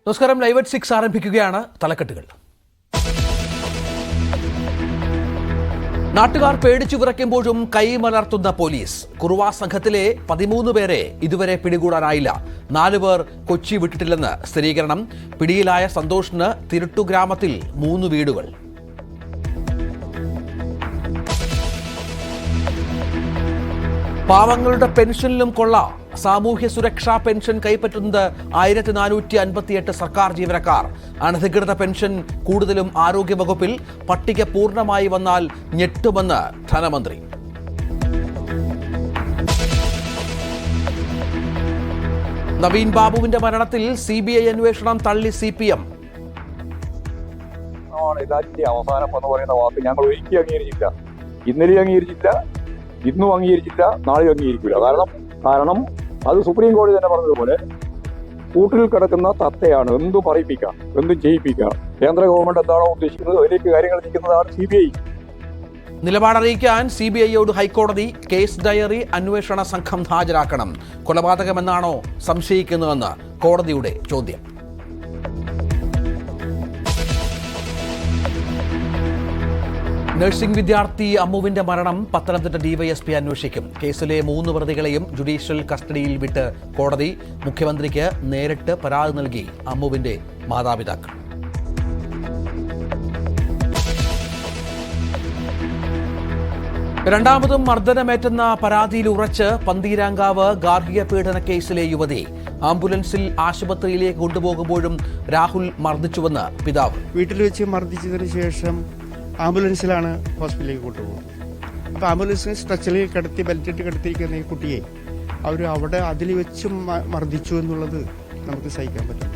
നമസ്കാരം. Live at 6 ആരംഭിക്കുകയാണ്. തലക്കെട്ടുകൾ. നാട്ടുകാർ പേടിച്ചു വിറയ്ക്കുമ്പോഴും കൈമലർത്തുന്ന പോലീസ്. കുറുവാ സംഘത്തിലെ 13 പേരെ ഇതുവരെ പിടികൂടാനായില്ല. 4 പേർ കൊച്ചി വിട്ടിട്ടില്ലെന്ന് സ്ഥിരീകരണം. പിടിയിലായ സന്തോഷിന് തിരുട്ടു ഗ്രാമത്തിൽ 3 വീടുകൾ. പാവങ്ങളുടെ പെൻഷനിലും കൊള്ള. സാമൂഹ്യ സുരക്ഷാ പെൻഷൻ കൈപ്പറ്റുന്നത് 1458 സർക്കാർ ജീവനക്കാർ. അനധികൃത പെൻഷൻ കൂടുതലും ആരോഗ്യവകുപ്പിൽ. പട്ടിക പൂർണ്ണമായി വന്നാൽ ഞെട്ടുമെന്ന് ധനമന്ത്രി. നവീൻ ബാബുവിന്റെ മരണത്തിൽ CBI അന്വേഷണം തള്ളി CPM. അവസാനം എന്ന് പറയുന്ന വാക്ക് ഞങ്ങൾ ഒരിക്കലും അംഗീകരിച്ചില്ല. ഇന്നലെയും അംഗീകരിച്ചില്ല, ഇന്നും അംഗീകരിച്ചില്ല, നാളെയും അംഗീകരിക്കില്ല. കാരണം അത് സുപ്രീം കോടതി തന്നെ പറഞ്ഞതുപോലെ കൂട്ടിൽ കിടക്കുന്ന തത്തയാണ്. എന്തും പറയിപ്പിക്കാം, എന്തും ചെയ്യിപ്പിക്കാം. കേന്ദ്ര ഗവൺമെന്റ് എന്താണോ ഉദ്ദേശിക്കുന്നത് അതിലേക്ക് കാര്യങ്ങൾ നീക്കുന്നതാണ് CBI. നിലപാടറിയിക്കാൻ CBIയോട് ഹൈക്കോടതി. കേസ് ഡയറി അന്വേഷണ സംഘം ഹാജരാക്കണം. കൊലപാതകമെന്നാണോ സംശയിക്കുന്നതെന്ന് കോടതിയുടെ ചോദ്യം. നഴ്സിംഗ് വിദ്യാർത്ഥി അമ്മുവിന്റെ മരണം പത്തനംതിട്ട DYSP അന്വേഷിക്കും. കേസിലെ 3 പ്രതികളെയും ജുഡീഷ്യൽ കസ്റ്റഡിയിൽ വിട്ട് കോടതി. മുഖ്യമന്ത്രിക്ക് നേരിട്ട് പരാതി നൽകി അമ്മുവിന്റെ മാതാപിതാക്കൾ. രണ്ടാമതും മർദ്ദനമേറ്റെന്ന പരാതിയിൽ ഉറച്ച് പന്തീരാങ്കാവ് ഗാർഹിക പീഡന കേസിലെ യുവതി. ആംബുലൻസിൽ ആശുപത്രിയിലേക്ക് കൊണ്ടുപോകുമ്പോഴും രാഹുൽ മർദ്ദിച്ചുവെന്ന് പിതാവ്. വീട്ടിൽ വെച്ച് മർദ്ദിച്ചതിന് ശേഷം ആംബുലൻസിലാണ് ഹോസ്പിറ്റലിലേക്ക് കൊണ്ടുപോകുന്നത്. അപ്പോൾ ആംബുലൻസിനെ സ്ട്രെച്ചറിൽ കിടത്തി ബെൽറ്റിട്ട് കിടത്തിയിരിക്കുന്ന ഈ കുട്ടിയെ അവർ അവിടെ അതിൽ വെച്ച് മർദ്ദിച്ചു എന്നുള്ളത് നമുക്ക് സഹിക്കാൻ പറ്റും.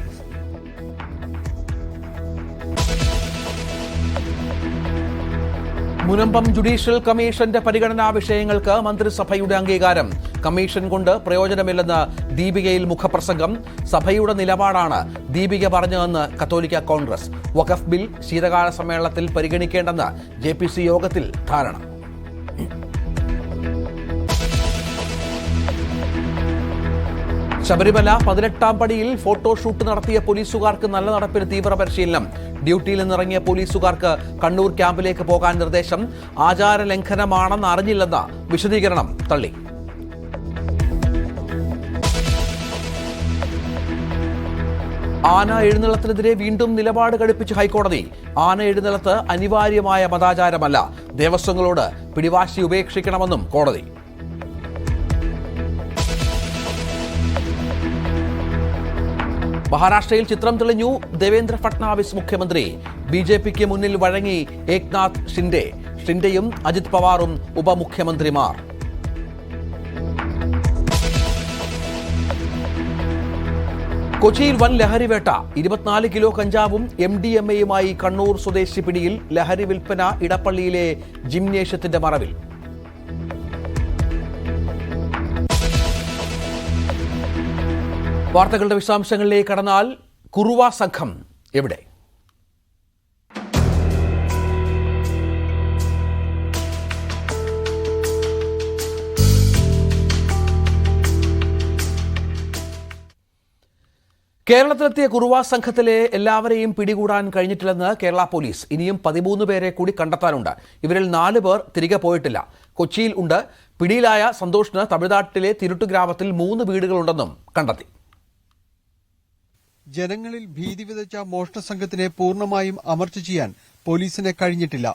മുനമ്പം ജുഡീഷ്യൽ കമ്മീഷന്റെ പരിഗണനാ വിഷയങ്ങൾക്ക് മന്ത്രിസഭയുടെ അംഗീകാരം. കമ്മീഷൻ കൊണ്ട് പ്രയോജനമില്ലെന്ന് ദീപികയിൽ മുഖപ്രസംഗം. സഭയുടെ നിലപാടാണ് ദീപിക പറഞ്ഞതെന്ന് കത്തോലിക്ക കോൺഗ്രസ്. വഖഫ് ബിൽ ശീതകാല സമ്മേളനത്തിൽ പരിഗണിക്കേണ്ടെന്ന് JPC യോഗത്തിൽ ധാരണ. ശബരിമല 18ാം പടിയിൽ ഫോട്ടോഷൂട്ട് നടത്തിയ പോലീസുകാർക്ക് നല്ല നടപ്പിന് തീവ്ര പരിശീലനം. ഡ്യൂട്ടിയിൽ നിന്നിറങ്ങിയ പോലീസുകാർക്ക് കണ്ണൂർ ക്യാമ്പിലേക്ക് പോകാൻ നിർദ്ദേശം. ആചാര ലംഘനമാണെന്ന് അറിഞ്ഞില്ലെന്ന വിശദീകരണം തള്ളി. ആന എഴുന്നള്ളത്തിനെതിരെ വീണ്ടും നിലപാട് കടുപ്പിച്ച് ഹൈക്കോടതി. ആന എഴുന്നള്ളത്ത് അനിവാര്യമായ മതാചാരമല്ല. ദേവസ്വങ്ങളോട് പിടിവാശി ഉപേക്ഷിക്കണമെന്നും കോടതി. മഹാരാഷ്ട്രയിൽ ചിത്രം തെളിഞ്ഞു ദേവേന്ദ്ര ഫട്നാവിസ് മുഖ്യമന്ത്രി. BJPക്ക് മുന്നിൽ വഴങ്ങി ഏക്നാഥ് ഷിൻഡെ. ഷിൻഡെയും അജിത് പവാറും ഉപമുഖ്യമന്ത്രിമാർ. കൊച്ചിയിൽ വൻ ലഹരിവേട്ട. 24 കിലോ കഞ്ചാവും MDMAയുമായി കണ്ണൂർ സ്വദേശി പിടിയിൽ. ലഹരി വിൽപ്പന ഇടപ്പള്ളിയിലെ ജിംനേഷ്യത്തിന്റെ മറവിൽ. വാർത്തകളുടെ വിശദാംശങ്ങളിലേക്ക് കടന്നാൽ കുറുവാ സംഘം എവിടെ? കേരളത്തിലെത്തിയ കുറുവാ സംഘത്തിലെ എല്ലാവരെയും പിടികൂടാൻ കഴിഞ്ഞിട്ടില്ലെന്ന് കേരള പോലീസ്. ഇനിയും 13 പേരെ കൂടി കണ്ടെത്താനുണ്ട്. ഇവരിൽ 4 പേർ തിരികെ പോയിട്ടില്ല. കൊച്ചിയിൽ ഉണ്ട്. പിടിയിലായ സന്തോഷിന് തമിഴ്നാട്ടിലെ തിരുട്ടു ഗ്രാമത്തിൽ 3 വീടുകളുണ്ടെന്നും കണ്ടെത്തി. ജനങ്ങളിൽ ഭീതി വിതച്ച മോഷണ സംഘത്തിനെ പൂർണ്ണമായും അമർച്ച ചെയ്യാൻ പോലീസിന് കഴിഞ്ഞിട്ടില്ല.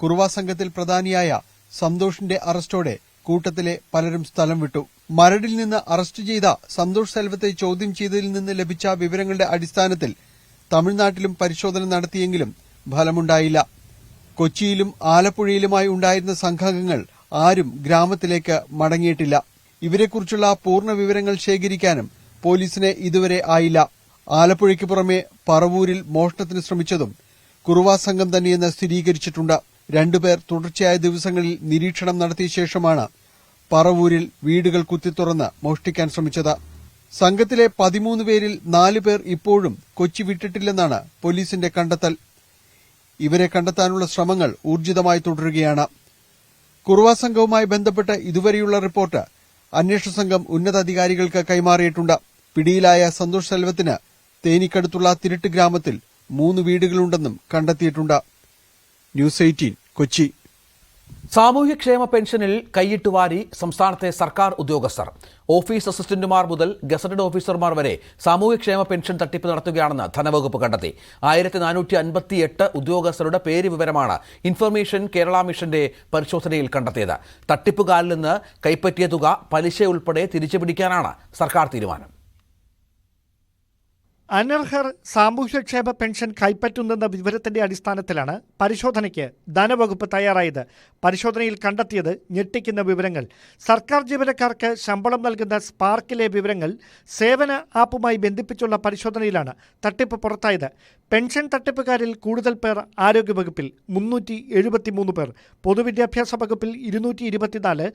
കുറുവാ സംഘത്തിൽ പ്രധാനിയായ സന്തോഷിന്റെ അറസ്റ്റോടെ കൂട്ടത്തിലെ പലരും സ്ഥലം വിട്ടു. മരടിൽ നിന്ന് അറസ്റ്റ് ചെയ്ത സന്തോഷ് സെൽവത്തെ ചോദ്യം ചെയ്തതിൽ നിന്ന് ലഭിച്ച വിവരങ്ങളുടെ അടിസ്ഥാനത്തിൽ തമിഴ്നാട്ടിലും പരിശോധന നടത്തിയെങ്കിലും ഫലമുണ്ടായില്ല. കൊച്ചിയിലും ആലപ്പുഴയിലുമായി ഉണ്ടായിരുന്ന സംഘാംഗങ്ങൾ ആരും ഗ്രാമത്തിലേക്ക് മടങ്ങിയിട്ടില്ല. ഇവരെക്കുറിച്ചുള്ള പൂർണ്ണ വിവരങ്ങൾ ശേഖരിക്കാനും പോലീസിന് ഇതുവരെ ആയില്ല. ആലപ്പുഴയ്ക്ക് പുറമെ പറവൂരിൽ മോഷണത്തിന് ശ്രമിച്ചതും കുറുവാ സംഘം തന്നെയെന്ന് സ്ഥിരീകരിച്ചിട്ടുണ്ട്. 2 പേർ തുടർച്ചയായ ദിവസങ്ങളിൽ നിരീക്ഷണം നടത്തിയ ശേഷമാണ് പറവൂരിൽ വീടുകൾ കുത്തിത്തുറന്ന് മോഷ്ടിക്കാൻ ശ്രമിച്ചത്. സംഘത്തിലെ 13 പേരിൽ 4 പേർ ഇപ്പോഴും കൊച്ചി വിട്ടിട്ടില്ലെന്നാണ് പോലീസിന്റെ കണ്ടെത്തൽ. ഇവരെ കണ്ടെത്താനുള്ള ശ്രമങ്ങൾ ഊർജിതമായി തുടരുകയാണ്. കുറുവാ സംഘവുമായി ബന്ധപ്പെട്ട് ഇതുവരെയുള്ള റിപ്പോർട്ട് അന്വേഷണ സംഘം ഉന്നതാധികാരികൾക്ക് കൈമാറിയിട്ടുണ്ട്. പിടിയിലായ സന്തോഷ് സെൽവത്തിന് തേനിക്കടുത്തുള്ള തിരുട്ട് ഗ്രാമത്തിൽ 3 വീടുകളുണ്ടെന്നും കണ്ടെത്തിയിട്ടുണ്ട്. ന്യൂസ് 18 കൊച്ചി. സാമൂഹ്യക്ഷേമ പെൻഷനിൽ കൈയിട്ടുവാരി സംസ്ഥാനത്തെ സർക്കാർ ഉദ്യോഗസ്ഥർ. ഓഫീസ് അസിസ്റ്റന്റുമാർ മുതൽ ഗസറ്റഡ് ഓഫീസർമാർ വരെ സാമൂഹ്യക്ഷേമ പെൻഷൻ തട്ടിപ്പ് നടത്തുകയാണെന്ന് ധനവകുപ്പ് കണ്ടെത്തി. 1458 ഉദ്യോഗസ്ഥരുടെ പേര് വിവരമാണ് ഇൻഫർമേഷൻ കേരള മിഷന്റെ പരിശോധനയിൽ കണ്ടെത്തിയത്. തട്ടിപ്പുകാരിൽ നിന്ന് കൈപ്പറ്റിയ തുക പലിശ ഉൾപ്പെടെ തിരിച്ചുപിടിക്കാനാണ് സർക്കാർ തീരുമാനം. അനർഹർ സാമൂഹ്യക്ഷേമ പെൻഷൻ കൈപ്പറ്റുന്നെന്ന വിവരത്തിന്റെ അടിസ്ഥാനത്തിലാണ് പരിശോധനയ്ക്ക് ധനവകുപ്പ് തയ്യാറായത്. പരിശോധനയിൽ കണ്ടെത്തിയത് ഞെട്ടിക്കുന്ന വിവരങ്ങൾ. സർക്കാർ ജീവനക്കാർക്ക് ശമ്പളം നൽകുന്ന സ്പാർക്കിലെ വിവരങ്ങൾ സേവന ആപ്പുമായി ബന്ധിപ്പിച്ചുള്ള പരിശോധനയിലാണ് തട്ടിപ്പ് പുറത്തായത്. പെൻഷൻ തട്ടിപ്പുകാരിൽ കൂടുതൽ പേർ ആരോഗ്യവകുപ്പിൽ 373 പേർ, പൊതുവിദ്യാഭ്യാസ വകുപ്പിൽ 224,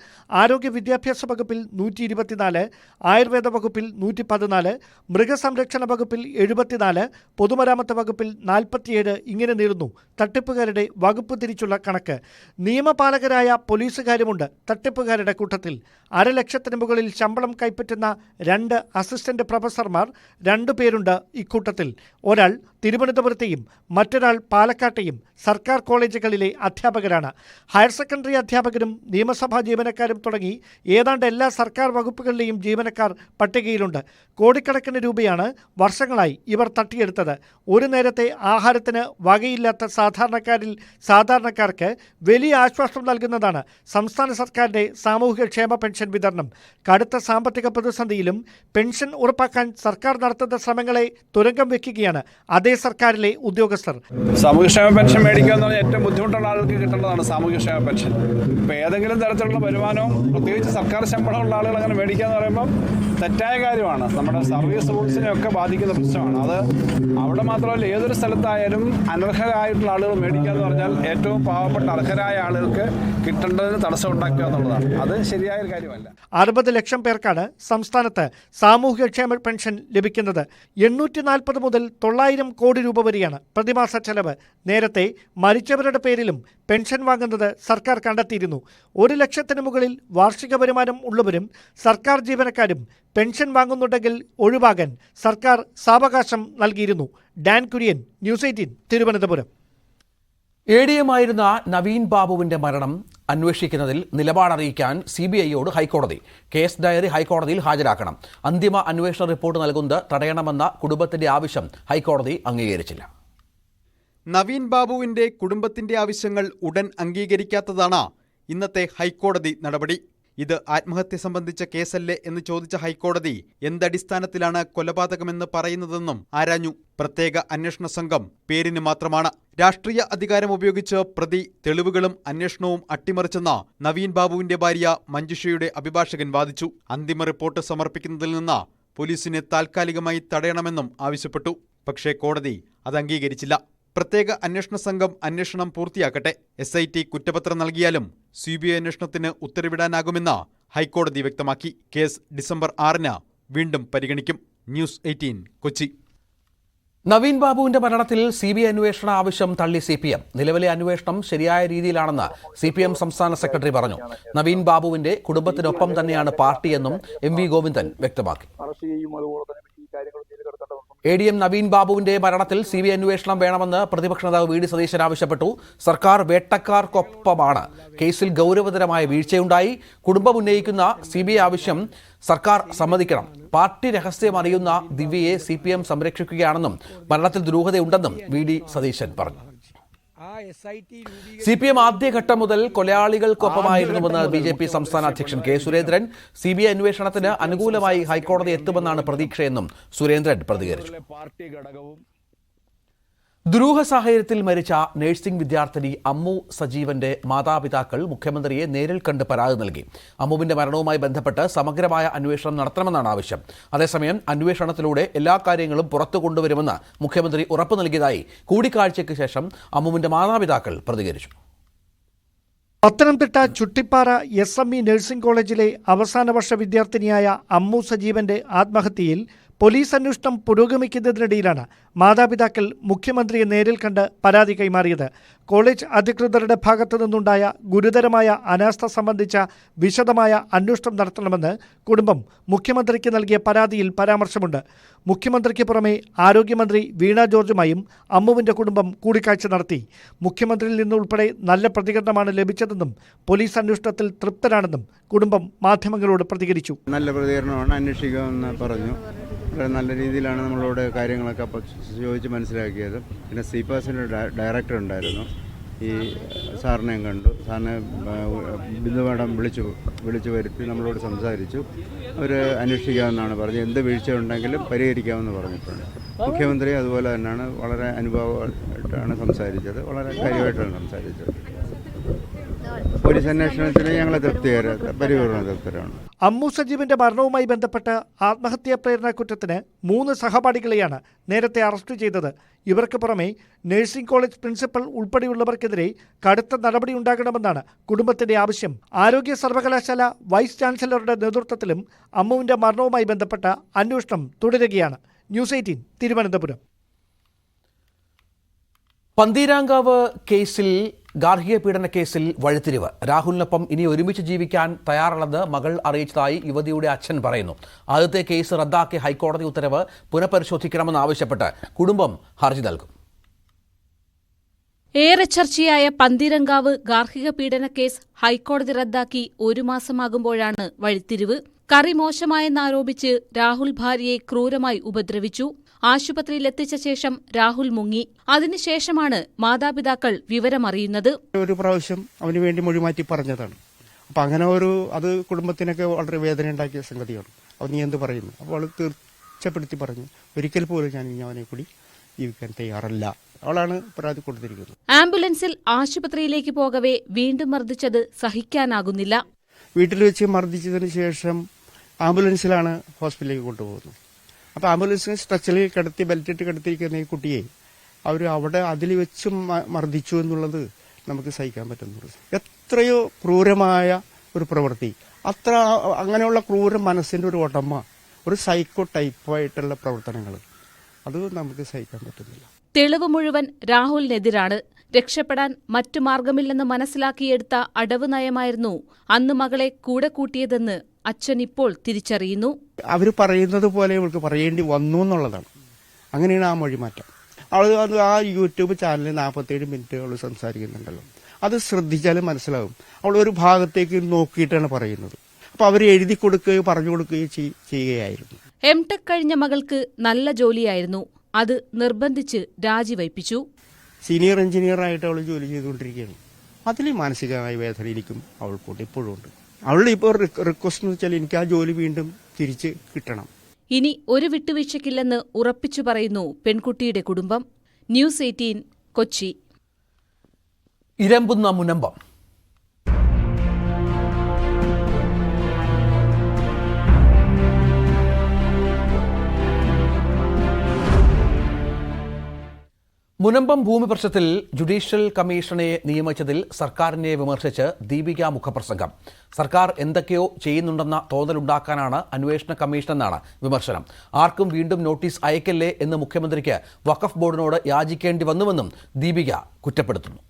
ആരോഗ്യ വിദ്യാഭ്യാസ വകുപ്പിൽ 124, ആയുർവേദ വകുപ്പിൽ 114, മൃഗസംരക്ഷണ വകുപ്പിൽ 74, പൊതുമരാമത്ത് വകുപ്പിൽ 47 ഇങ്ങനെ നീളുന്നു തട്ടിപ്പുകാരുടെ വകുപ്പ് തിരിച്ചുള്ള കണക്ക്. നിയമപാലകരായ പോലീസുകാരുമുണ്ട് തട്ടിപ്പുകാരുടെ കൂട്ടത്തിൽ. 500,000 മുകളിൽ ശമ്പളം കൈപ്പറ്റുന്ന 2 അസിസ്റ്റന്റ് പ്രൊഫസർമാർ 2 പേരുണ്ട് ഇക്കൂട്ടത്തിൽ. ഒരാൾ തിരുവനന്തപുരത്തെയും മറ്റൊരാൾ പാലക്കാട്ടെയും സർക്കാർ കോളേജുകളിലെ അധ്യാപകരാണ്. ഹയർ സെക്കൻഡറി അധ്യാപകരും നിയമസഭാ ജീവനക്കാരും തുടങ്ങി ഏതാണ്ട് എല്ലാ സർക്കാർ വകുപ്പുകളിലെയും ജീവനക്കാർ പട്ടികയിലുണ്ട്. കോടിക്കണക്കിന് രൂപയാണ് വർഷങ്ങളായി ഇവർ തട്ടിയെടുത്തത്. ഒരു നേരത്തെ ആഹാരത്തിന് വകയില്ലാത്ത സാധാരണക്കാർക്ക് വലിയ ആശ്വാസം നൽകുന്നതാണ് സംസ്ഥാന സർക്കാരിന്റെ സാമൂഹ്യക്ഷേമ പെൻഷൻ വിതരണം. കടുത്ത സാമ്പത്തിക പ്രതിസന്ധിയിലും പെൻഷൻ ഉറപ്പാക്കാൻ സർക്കാർ നടത്തുന്ന ശ്രമങ്ങളെ തുരങ്കം വെക്കുകയാണ് അതേ സർക്കാരിലെ ഉദ്യോഗസ്ഥർ. സാമൂഹ്യക്ഷേമ പെൻഷൻ മേടിക്കുക എന്ന് പറഞ്ഞാൽ ഏറ്റവും ബുദ്ധിമുട്ടുള്ള ആളുകൾക്ക് കിട്ടേണ്ടതാണ് സാമൂഹ്യക്ഷേമ പെൻഷൻ. ഇപ്പോൾ ഏതെങ്കിലും തരത്തിലുള്ള വരുമാനവും പ്രത്യേകിച്ച് സർക്കാർ ശമ്പളമുള്ള ആളുകൾ അങ്ങനെ മേടിക്കുക എന്ന് പറയുമ്പോൾ തെറ്റായ കാര്യമാണ്. നമ്മുടെ സർവീസ് റൂൾസിനെയൊക്കെ ബാധിക്കുന്ന പ്രശ്നമാണ്. അത് അവിടെ മാത്രമല്ല, ഏതൊരു സ്ഥലത്തായാലും അനർഹരായിട്ടുള്ള ആളുകൾ മേടിക്കുക എന്ന് പറഞ്ഞാൽ ഏറ്റവും പാവപ്പെട്ട അർഹരായ ആളുകൾക്ക് കിട്ടേണ്ടതിന് തടസ്സം ഉണ്ടാക്കുക എന്നുള്ളതാണ്. അത് ശരിയായ കാര്യമല്ല. 60 ലക്ഷം പേർക്കാണ് സംസ്ഥാനത്ത് സാമൂഹ്യക്ഷേമ പെൻഷൻ ലഭിക്കുന്നത്. 840 മുതൽ 900 കോടി രൂപ വരെയാണ് പ്രതിമാസ ചെലവ്. നേരത്തെ മരിച്ചവരുടെ പേരിലും പെൻഷൻ വാങ്ങുന്നത് സർക്കാർ കണ്ടെത്തിയിരുന്നു. 1 ലക്ഷത്തിന് മുകളിൽ വാർഷിക വരുമാനം ഉള്ളവരും സർക്കാർ ജീവനക്കാരും പെൻഷൻ വാങ്ങുന്നുണ്ടെങ്കിൽ ഒഴിവാകാൻ സർക്കാർ സാവകാശം നൽകിയിരുന്നു. Dan Kurian, news 18 Thiruvananthapuram. ADM ആയിരുന്ന നവീൻ ബാബുവിന്റെ മരണം അന്വേഷിക്കുന്നതിൽ നിലപാടറിയിക്കാൻ CBIയോട് ഹൈക്കോടതി. കേസ് ഡയറി ഹൈക്കോടതിയിൽ ഹാജരാക്കണം. അന്തിമ അന്വേഷണ റിപ്പോർട്ട് നൽകുന്നത് തടയണമെന്ന കുടുംബത്തിന്റെ ആവശ്യം ഹൈക്കോടതി അംഗീകരിച്ചില്ല. നവീൻ ബാബുവിന്റെ കുടുംബത്തിന്റെ ആവശ്യങ്ങൾ ഉടൻ അംഗീകരിക്കാത്തതാണ് ഇന്നത്തെ ഹൈക്കോടതി നടപടി. ഇത് ആത്മഹത്യ സംബന്ധിച്ച കേസല്ലേ എന്ന് ചോദിച്ച ഹൈക്കോടതി എന്തടിസ്ഥാനത്തിലാണ് കൊലപാതകമെന്ന് പറയുന്നതെന്നും ആരാഞ്ഞു. പ്രത്യേക അന്വേഷണ സംഘം പേരിന് മാത്രമാണ്. രാഷ്ട്രീയ അധികാരം ഉപയോഗിച്ച് പ്രതി തെളിവുകളും അന്വേഷണവും അട്ടിമറിച്ചെന്ന നവീൻ ബാബുവിന്റെ ഭാര്യ മഞ്ജുഷയുടെ അഭിഭാഷകൻ വാദിച്ചു. അന്തിമ റിപ്പോർട്ട് സമർപ്പിക്കുന്നതിൽ നിന്ന് പോലീസിനെ താൽക്കാലികമായി തടയണമെന്നും ആവശ്യപ്പെട്ടു. പക്ഷേ കോടതി അത് അംഗീകരിച്ചില്ല. പ്രത്യേക അന്വേഷണ സംഘം അന്വേഷണം പൂർത്തിയാക്കട്ടെ. SIT കുറ്റപത്രം നൽകിയാലും CBI അന്വേഷണത്തിന് ഉത്തരവിടാനാകുമെന്ന് ഹൈക്കോടതി വ്യക്തമാക്കി. കേസ് ഡിസംബർ 6 വീണ്ടും പരിഗണിക്കും. ന്യൂസ് 18 കൊച്ചി. നവീൻ ബാബുവിന്റെ മരണത്തിൽ CBI അന്വേഷണ ആവശ്യം തള്ളി CPM. നിലവിലെ അന്വേഷണം ശരിയായ രീതിയിലാണെന്ന് CPM സംസ്ഥാന സെക്രട്ടറി പറഞ്ഞു. നവീൻ ബാബുവിന്റെ കുടുംബത്തിനൊപ്പം തന്നെയാണ് പാർട്ടിയെന്നും MV ഗോവിന്ദൻ വ്യക്തമാക്കി. ADM നവീൻ ബാബുവിന്റെ മരണത്തിൽ CBI അന്വേഷണം വേണമെന്ന് പ്രതിപക്ഷ നേതാവ് VD സതീശൻ ആവശ്യപ്പെട്ടു. സർക്കാർ വേട്ടക്കാർക്കൊപ്പമാണ്. കേസിൽ ഗൗരവതരമായ വീഴ്ചയുണ്ടായി. കുടുംബം ഉന്നയിക്കുന്ന CBI ആവശ്യം സർക്കാർ സമ്മതിക്കണം. പാർട്ടി രഹസ്യം അറിയുന്ന ദിവ്യയെ CPM സംരക്ഷിക്കുകയാണെന്നും മരണത്തിൽ ദുരൂഹതയുണ്ടെന്നും VD സതീശൻ പറഞ്ഞു. CPM ആദ്യഘട്ടം മുതൽ കൊലയാളികൾക്കൊപ്പമായിരുന്നുവെന്ന് BJP സംസ്ഥാന അധ്യക്ഷൻ K സുരേന്ദ്രൻ. CBI അന്വേഷണത്തിന് അനുകൂലമായി ഹൈക്കോടതി എത്തുമെന്നാണ് പ്രതീക്ഷയെന്നും സുരേന്ദ്രൻ പ്രതികരിച്ചു. ദുരൂഹ സാഹചര്യത്തിൽ മരിച്ച നഴ്സിംഗ് വിദ്യാർത്ഥിനി അമ്മു സജീവന്റെ മാതാപിതാക്കൾ മുഖ്യമന്ത്രിയെ നേരിൽ കണ്ട് പരാതി നൽകി. അമ്മുവിന്റെ മരണവുമായി ബന്ധപ്പെട്ട് സമഗ്രമായ അന്വേഷണം നടത്തണമെന്നാണ് ആവശ്യം. അതേസമയം അന്വേഷണത്തിലൂടെ എല്ലാ കാര്യങ്ങളും പുറത്തു കൊണ്ടുവരുമെന്ന് മുഖ്യമന്ത്രി ഉറപ്പു നൽകിയതായി കൂടിക്കാഴ്ചയ്ക്ക് ശേഷം അമ്മുവിന്റെ മാതാപിതാക്കൾ പ്രതികരിച്ചു. പത്തനംതിട്ട ചുട്ടിപ്പാറ SME നഴ്സിംഗ് കോളേജിലെ അവസാന വർഷ വിദ്യാർത്ഥിനിയായ അമ്മു സജീവന്റെ ആത്മഹത്യയിൽ പോലീസ് അന്വേഷണം പുരോഗമിക്കുന്നതിനിടയിലാണ് മാതാപിതാക്കൾ മുഖ്യമന്ത്രിയെ നേരിൽ കണ്ട് പരാതി കൈമാറിയത്. കോളേജ് അധികൃതരുടെ ഭാഗത്തു നിന്നുണ്ടായ ഗുരുതരമായ അനാസ്ഥ സംബന്ധിച്ച വിശദമായ അന്വേഷണം നടത്തണമെന്ന് കുടുംബം മുഖ്യമന്ത്രിക്ക് നൽകിയ പരാതിയിൽ പരാമർശമുണ്ട്. മുഖ്യമന്ത്രിക്ക് പുറമെ ആരോഗ്യമന്ത്രി വീണ ജോർജുമായും അമ്മുവിന്റെ കുടുംബം കൂടിക്കാഴ്ച നടത്തി. മുഖ്യമന്ത്രിയിൽ നിന്നുൾപ്പെടെ നല്ല പ്രതികരണമാണ് ലഭിച്ചതെന്നും പോലീസ് അന്വേഷണത്തിൽ തൃപ്തരാണെന്നും കുടുംബം മാധ്യമങ്ങളോട് പ്രതികരിച്ചു. നല്ല പ്രതികരണമാണ്, അന്വേഷിക്കുമെന്ന് പറഞ്ഞു. വളരെ നല്ല രീതിയിലാണ് നമ്മളോട് കാര്യങ്ങളൊക്കെ ചോദിച്ച് മനസ്സിലാക്കിയത്. പിന്നെ CPASന്റെ ഡയറക്ടർ ഉണ്ടായിരുന്നു, ഈ സാറിനെയും കണ്ടു. സാറിനെ ബിന്ദു മാഡം വിളിച്ചു വരുത്തി നമ്മളോട് സംസാരിച്ചു. അവർ അന്വേഷിക്കാമെന്നാണ് പറഞ്ഞത്. എന്ത് വീഴ്ച ഉണ്ടെങ്കിലും പരിഹരിക്കാമെന്ന് പറഞ്ഞിട്ടുണ്ട്. മുഖ്യമന്ത്രി അതുപോലെ തന്നെയാണ്, വളരെ അനുഭവമായിട്ടാണ് സംസാരിച്ചത്, വളരെ കാര്യമായിട്ടാണ് സംസാരിച്ചത്. പോലീസ് അന്വേഷണത്തിന് ഞങ്ങൾ പരിപൂർണ്ണ തൃപ്തരാണ്. അമ്മു സജീവിന്റെ മരണവുമായി ബന്ധപ്പെട്ട് ആത്മഹത്യാ പ്രേരണ കുറ്റത്തിന് 3 സഹപാഠികളെയാണ് നേരത്തെ അറസ്റ്റ് ചെയ്തത്. ഇവർക്ക് പുറമെ നഴ്സിംഗ് കോളേജ് പ്രിൻസിപ്പൽ ഉൾപ്പെടെയുള്ളവർക്കെതിരെ കടുത്ത നടപടിയുണ്ടാകണമെന്നാണ് കുടുംബത്തിന്റെ ആവശ്യം. ആരോഗ്യ സർവകലാശാല വൈസ് ചാൻസലറുടെ നേതൃത്വത്തിലും അമ്മുവിന്റെ മരണവുമായി ബന്ധപ്പെട്ട അന്വേഷണം തുടരുകയാണ്. ന്യൂസ് 18 തിരുവനന്തപുരം. പന്തീരാങ്കാവ് കേസിൽ ഗാർഹിക പീഡന കേസിൽ വഴിത്തിരിവ്. രാഹുലിനൊപ്പം ഇനി ഒരുമിച്ച് ജീവിക്കാൻ തയ്യാറുള്ളത് മകൾ അറിയിച്ചതായി യുവതിയുടെ അച്ഛൻ പറയുന്നു. ആദ്യത്തെ കേസ് റദ്ദാക്കിയ ഹൈക്കോടതി ഉത്തരവ് പുനഃപരിശോധിക്കണമെന്നാവശ്യപ്പെട്ട് കുടുംബം ഹർജി നൽകും. ഏറെ ചർച്ചയായ പന്തീരങ്കാവ് ഗാർഹിക പീഡന കേസ് ഹൈക്കോടതി റദ്ദാക്കി 1 മാസമാകുമ്പോഴാണ് വഴിത്തിരിവ്. കറി മോശമായെന്നാരോപിച്ച് രാഹുൽ ഭാര്യയെ ക്രൂരമായി ഉപദ്രവിച്ചു. ആശുപത്രിയിലെത്തിച്ച ശേഷം രാഹുൽ മുങ്ങി. അതിനുശേഷമാണ് മാതാപിതാക്കൾ വിവരമറിയുന്നത്. ഒരു പ്രാവശ്യം അവന് വേണ്ടി മൊഴിമാറ്റി പറഞ്ഞതാണ്. അപ്പം അങ്ങനെ അത് കുടുംബത്തിനൊക്കെ വളരെ വേദന ഉണ്ടാക്കിയ സംഗതിയാണ്. അവൻ നീ എന്ത് പറയുന്നു? അപ്പോൾ അവൾ തീർച്ചപ്പെടുത്തി പറഞ്ഞു, ഒരിക്കൽ പോലും ഞാൻ ഇനി അവനെ കൂടി ജീവിക്കാൻ തയ്യാറല്ല. അവളാണ് പരാതി കൊടുത്തിരിക്കുന്നത്. ആംബുലൻസിൽ ആശുപത്രിയിലേക്ക് പോകവേ വീണ്ടും മർദ്ദിച്ചത് സഹിക്കാനാകുന്നില്ല. വീട്ടിൽ വെച്ച് മർദ്ദിച്ചതിന് ശേഷം ആംബുലൻസിലാണ് ഹോസ്പിറ്റലിലേക്ക് കൊണ്ടുപോകുന്നത്. അപ്പോൾ ആംബുലൻസിന് സ്ട്രെച്ചറിൽ കിടത്തി ബെൽറ്റിട്ട് കിടത്തിയിരിക്കുന്ന ഈ കുട്ടിയെ അവർ അവിടെ അതിൽ വെച്ച് മർദ്ദിച്ചു എന്നുള്ളത് നമുക്ക് സഹിക്കാൻ പറ്റുന്നത്. എത്രയോ ക്രൂരമായ ഒരു പ്രവൃത്തി, അങ്ങനെയുള്ള ക്രൂര മനസ്സിന്റെ ഒരു ഉടമ, ഒരു സൈക്കോ ടൈപ്പായിട്ടുള്ള പ്രവർത്തനങ്ങൾ, അത് നമുക്ക് സഹിക്കാൻ പറ്റുന്നില്ല. തെളിവ് മുഴുവൻ രാഹുലിനെതിരാണ്. രക്ഷപ്പെടാൻ മറ്റു മാർഗമില്ലെന്ന് മനസ്സിലാക്കിയെടുത്ത അടവ് നയമായിരുന്നു അന്ന് മകളെ കൂടെ കൂട്ടിയതെന്ന് അച്ഛൻ ഇപ്പോൾ തിരിച്ചറിയുന്നു. അവർ പറയുന്നത് പോലെ ഇവൾക്ക് പറയേണ്ടി വന്നു എന്നുള്ളതാണ്. അങ്ങനെയാണ് ആ മൊഴിമാറ്റം. അവൾ ആ യൂട്യൂബ് ചാനലിൽ 47 മിനിറ്റ് അവൾ സംസാരിക്കുന്നുണ്ടല്ലോ, അത് ശ്രദ്ധിച്ചാൽ മനസ്സിലാവും. അവൾ ഒരു ഭാഗത്തേക്ക് നോക്കിയിട്ടാണ് പറയുന്നത്. അപ്പൊ അവർ എഴുതി കൊടുക്കുകയോ പറഞ്ഞു കൊടുക്കുകയോ ചെയ്യുകയായിരുന്നു. M.Tech കഴിഞ്ഞ മകൾക്ക് നല്ല ജോലിയായിരുന്നു. അത് നിർബന്ധിച്ച് രാജിവയ്പ്പിച്ചു. സീനിയർ എഞ്ചിനീയർ ആയിട്ട് അവൾ ജോലി ചെയ്തുകൊണ്ടിരിക്കുകയാണ്. അതിൽ മാനസികമായ വേദന എനിക്കും അവൾക്കൂടെ ഇപ്പോഴും ഉണ്ട്. അവളുടെ ഇപ്പോൾ റിക്വസ്റ്റ് എന്ന് വെച്ചാൽ എനിക്ക് ആ ജോലി വീണ്ടും തിരിച്ച് കിട്ടണം. ഇനി ഒരു വിട്ടുവീഴ്ചയ്ക്കില്ലെന്ന് ഉറപ്പിച്ചു പറയുന്നു പെൺകുട്ടിയുടെ കുടുംബം. ന്യൂസ് 18 കൊച്ചി. ഇരമ്പുന്ന മുനമ്പം. മുനമ്പം ഭൂമി പ്രശ്നത്തിൽ ജുഡീഷ്യൽ കമ്മീഷനെ നിയമിച്ചതിൽ സർക്കാരിനെ വിമർശിച്ച് ദീപിക മുഖപ്രസംഗം. സർക്കാർ എന്തൊക്കെയോ ചെയ്യുന്നുണ്ടെന്ന തോന്നലുണ്ടാക്കാനാണ് അന്വേഷണ കമ്മീഷനെന്നാണ് വിമർശനം. ആർക്കും വീണ്ടും നോട്ടീസ് അയക്കല്ലേ എന്ന് മുഖ്യമന്ത്രിക്ക് വഖഫ് ബോർഡിനോട് യാചിക്കേണ്ടി വന്നുവെന്നും ദീപിക കുറ്റപ്പെടുത്തുന്നു.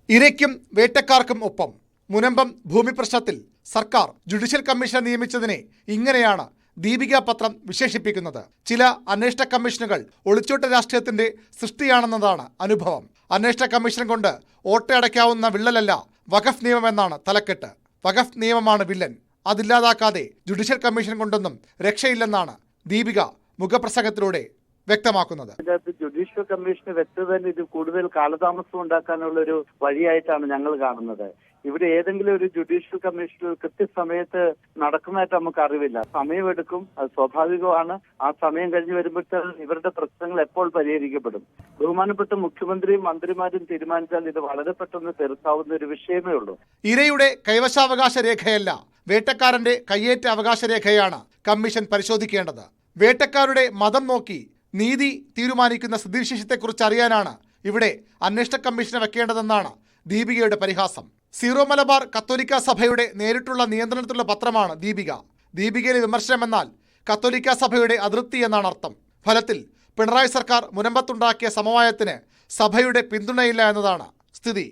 ഇരയ്ക്കും വേട്ടക്കാർക്കും ഒപ്പം മുനമ്പം ഭൂമി പ്രശ്നത്തിൽ സർക്കാർ ജുഡീഷ്യൽ കമ്മീഷനെ നിയമിച്ചതിനെ ഇങ്ങനെയാണ് ദീപിക പത്രം വിശേഷിപ്പിക്കുന്നത്. ചില അന്വേഷണ കമ്മീഷനുകൾ ഒളിച്ചോട്ട രാഷ്ട്രീയത്തിന്റെ സൃഷ്ടിയാണെന്നതാണ് അനുഭവം. അന്വേഷണ കമ്മീഷൻ കൊണ്ട് ഓട്ടയടയ്ക്കാവുന്ന വിള്ളലല്ല വഖഫ് നിയമമെന്നാണ് തലക്കെട്ട്. വഖഫ് നിയമമാണ് വില്ലൻ. അതില്ലാതാക്കാതെ ജുഡീഷ്യൽ കമ്മീഷൻ കൊണ്ടൊന്നും രക്ഷയില്ലെന്നാണ് ദീപിക മുഖപ്രസംഗത്തിലൂടെ വ്യക്തമാക്കുന്നത്. ഇതിനകത്ത് ജുഡീഷ്യൽ കമ്മീഷന് വെച്ചതന്നെ ഇത് കൂടുതൽ കാലതാമസം ഉണ്ടാക്കാനുള്ള ഒരു വഴിയായിട്ടാണ് ഞങ്ങൾ കാണുന്നത്. ഇവിടെ ഏതെങ്കിലും ഒരു ജുഡീഷ്യൽ കമ്മീഷൻ കൃത്യസമയത്ത് നടക്കുന്നതായിട്ട് നമുക്ക് അറിവില്ല. സമയമെടുക്കും, അത് സ്വാഭാവികമാണ്. ആ സമയം കഴിഞ്ഞ് വരുമ്പോഴത്തേക്കും ഇവരുടെ പ്രശ്നങ്ങൾ എപ്പോൾ പരിഹരിക്കപ്പെടും? ബഹുമാനപ്പെട്ട മുഖ്യമന്ത്രിയും മന്ത്രിമാരും തീരുമാനിച്ചാൽ ഇത് വളരെ പെട്ടെന്ന് തീർക്കാവുന്ന ഒരു വിഷയമേ ഉള്ളൂ. ഇരയുടെ കൈവശാവകാശ രേഖയല്ല, വേട്ടക്കാരന്റെ കയ്യേറ്റ അവകാശ രേഖയാണ് കമ്മീഷൻ പരിശോധിക്കേണ്ടത്. വേട്ടക്കാരുടെ മതം നോക്കി നീതി തീരുമാനിക്കുന്ന സ്ഥിതിവിശേഷത്തെക്കുറിച്ച് അറിയാനാണ് ഇവിടെ അന്വേഷണ കമ്മീഷനെ വെക്കേണ്ടതെന്നാണ് ദീപികയുടെ പരിഹാസം. സീറോ മലബാർ കത്തോലിക്ക സഭയുടെ നേരിട്ടുള്ള നിയന്ത്രണത്തിലുള്ള പത്രമാണ് ദീപിക. ദീപികയിലെ വിമർശനമെന്നാൽ കത്തോലിക്ക സഭയുടെ അതൃപ്തി എന്നാണ് അർത്ഥം. ഫലത്തിൽ പിണറായി സർക്കാർ മുനമ്പത്തുണ്ടാക്കിയ സമവായത്തിന് സഭയുടെ പിന്തുണയില്ല എന്നതാണ് സ്ഥിതി.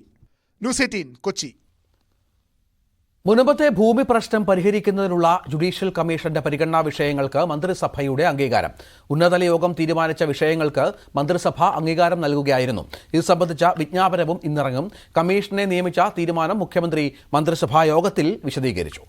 ന്യൂസ് 18 കൊച്ചി. മുൻപത്തെ ഭൂമി പ്രശ്നം പരിഹരിക്കുന്നതിനുള്ള ജുഡീഷ്യൽ കമ്മീഷന്റെ പരിഗണനാ വിഷയങ്ങൾക്ക് മന്ത്രിസഭയുടെ അംഗീകാരം. ഉന്നതതല യോഗം തീരുമാനിച്ച വിഷയങ്ങൾക്ക് മന്ത്രിസഭ അംഗീകാരം നൽകുകയായിരുന്നു. ഇത് സംബന്ധിച്ച വിജ്ഞാപനവും ഇന്നിറങ്ങും. കമ്മീഷനെ നിയമിച്ച തീരുമാനം മുഖ്യമന്ത്രി മന്ത്രിസഭാ യോഗത്തിൽ വിശദീകരിച്ചു.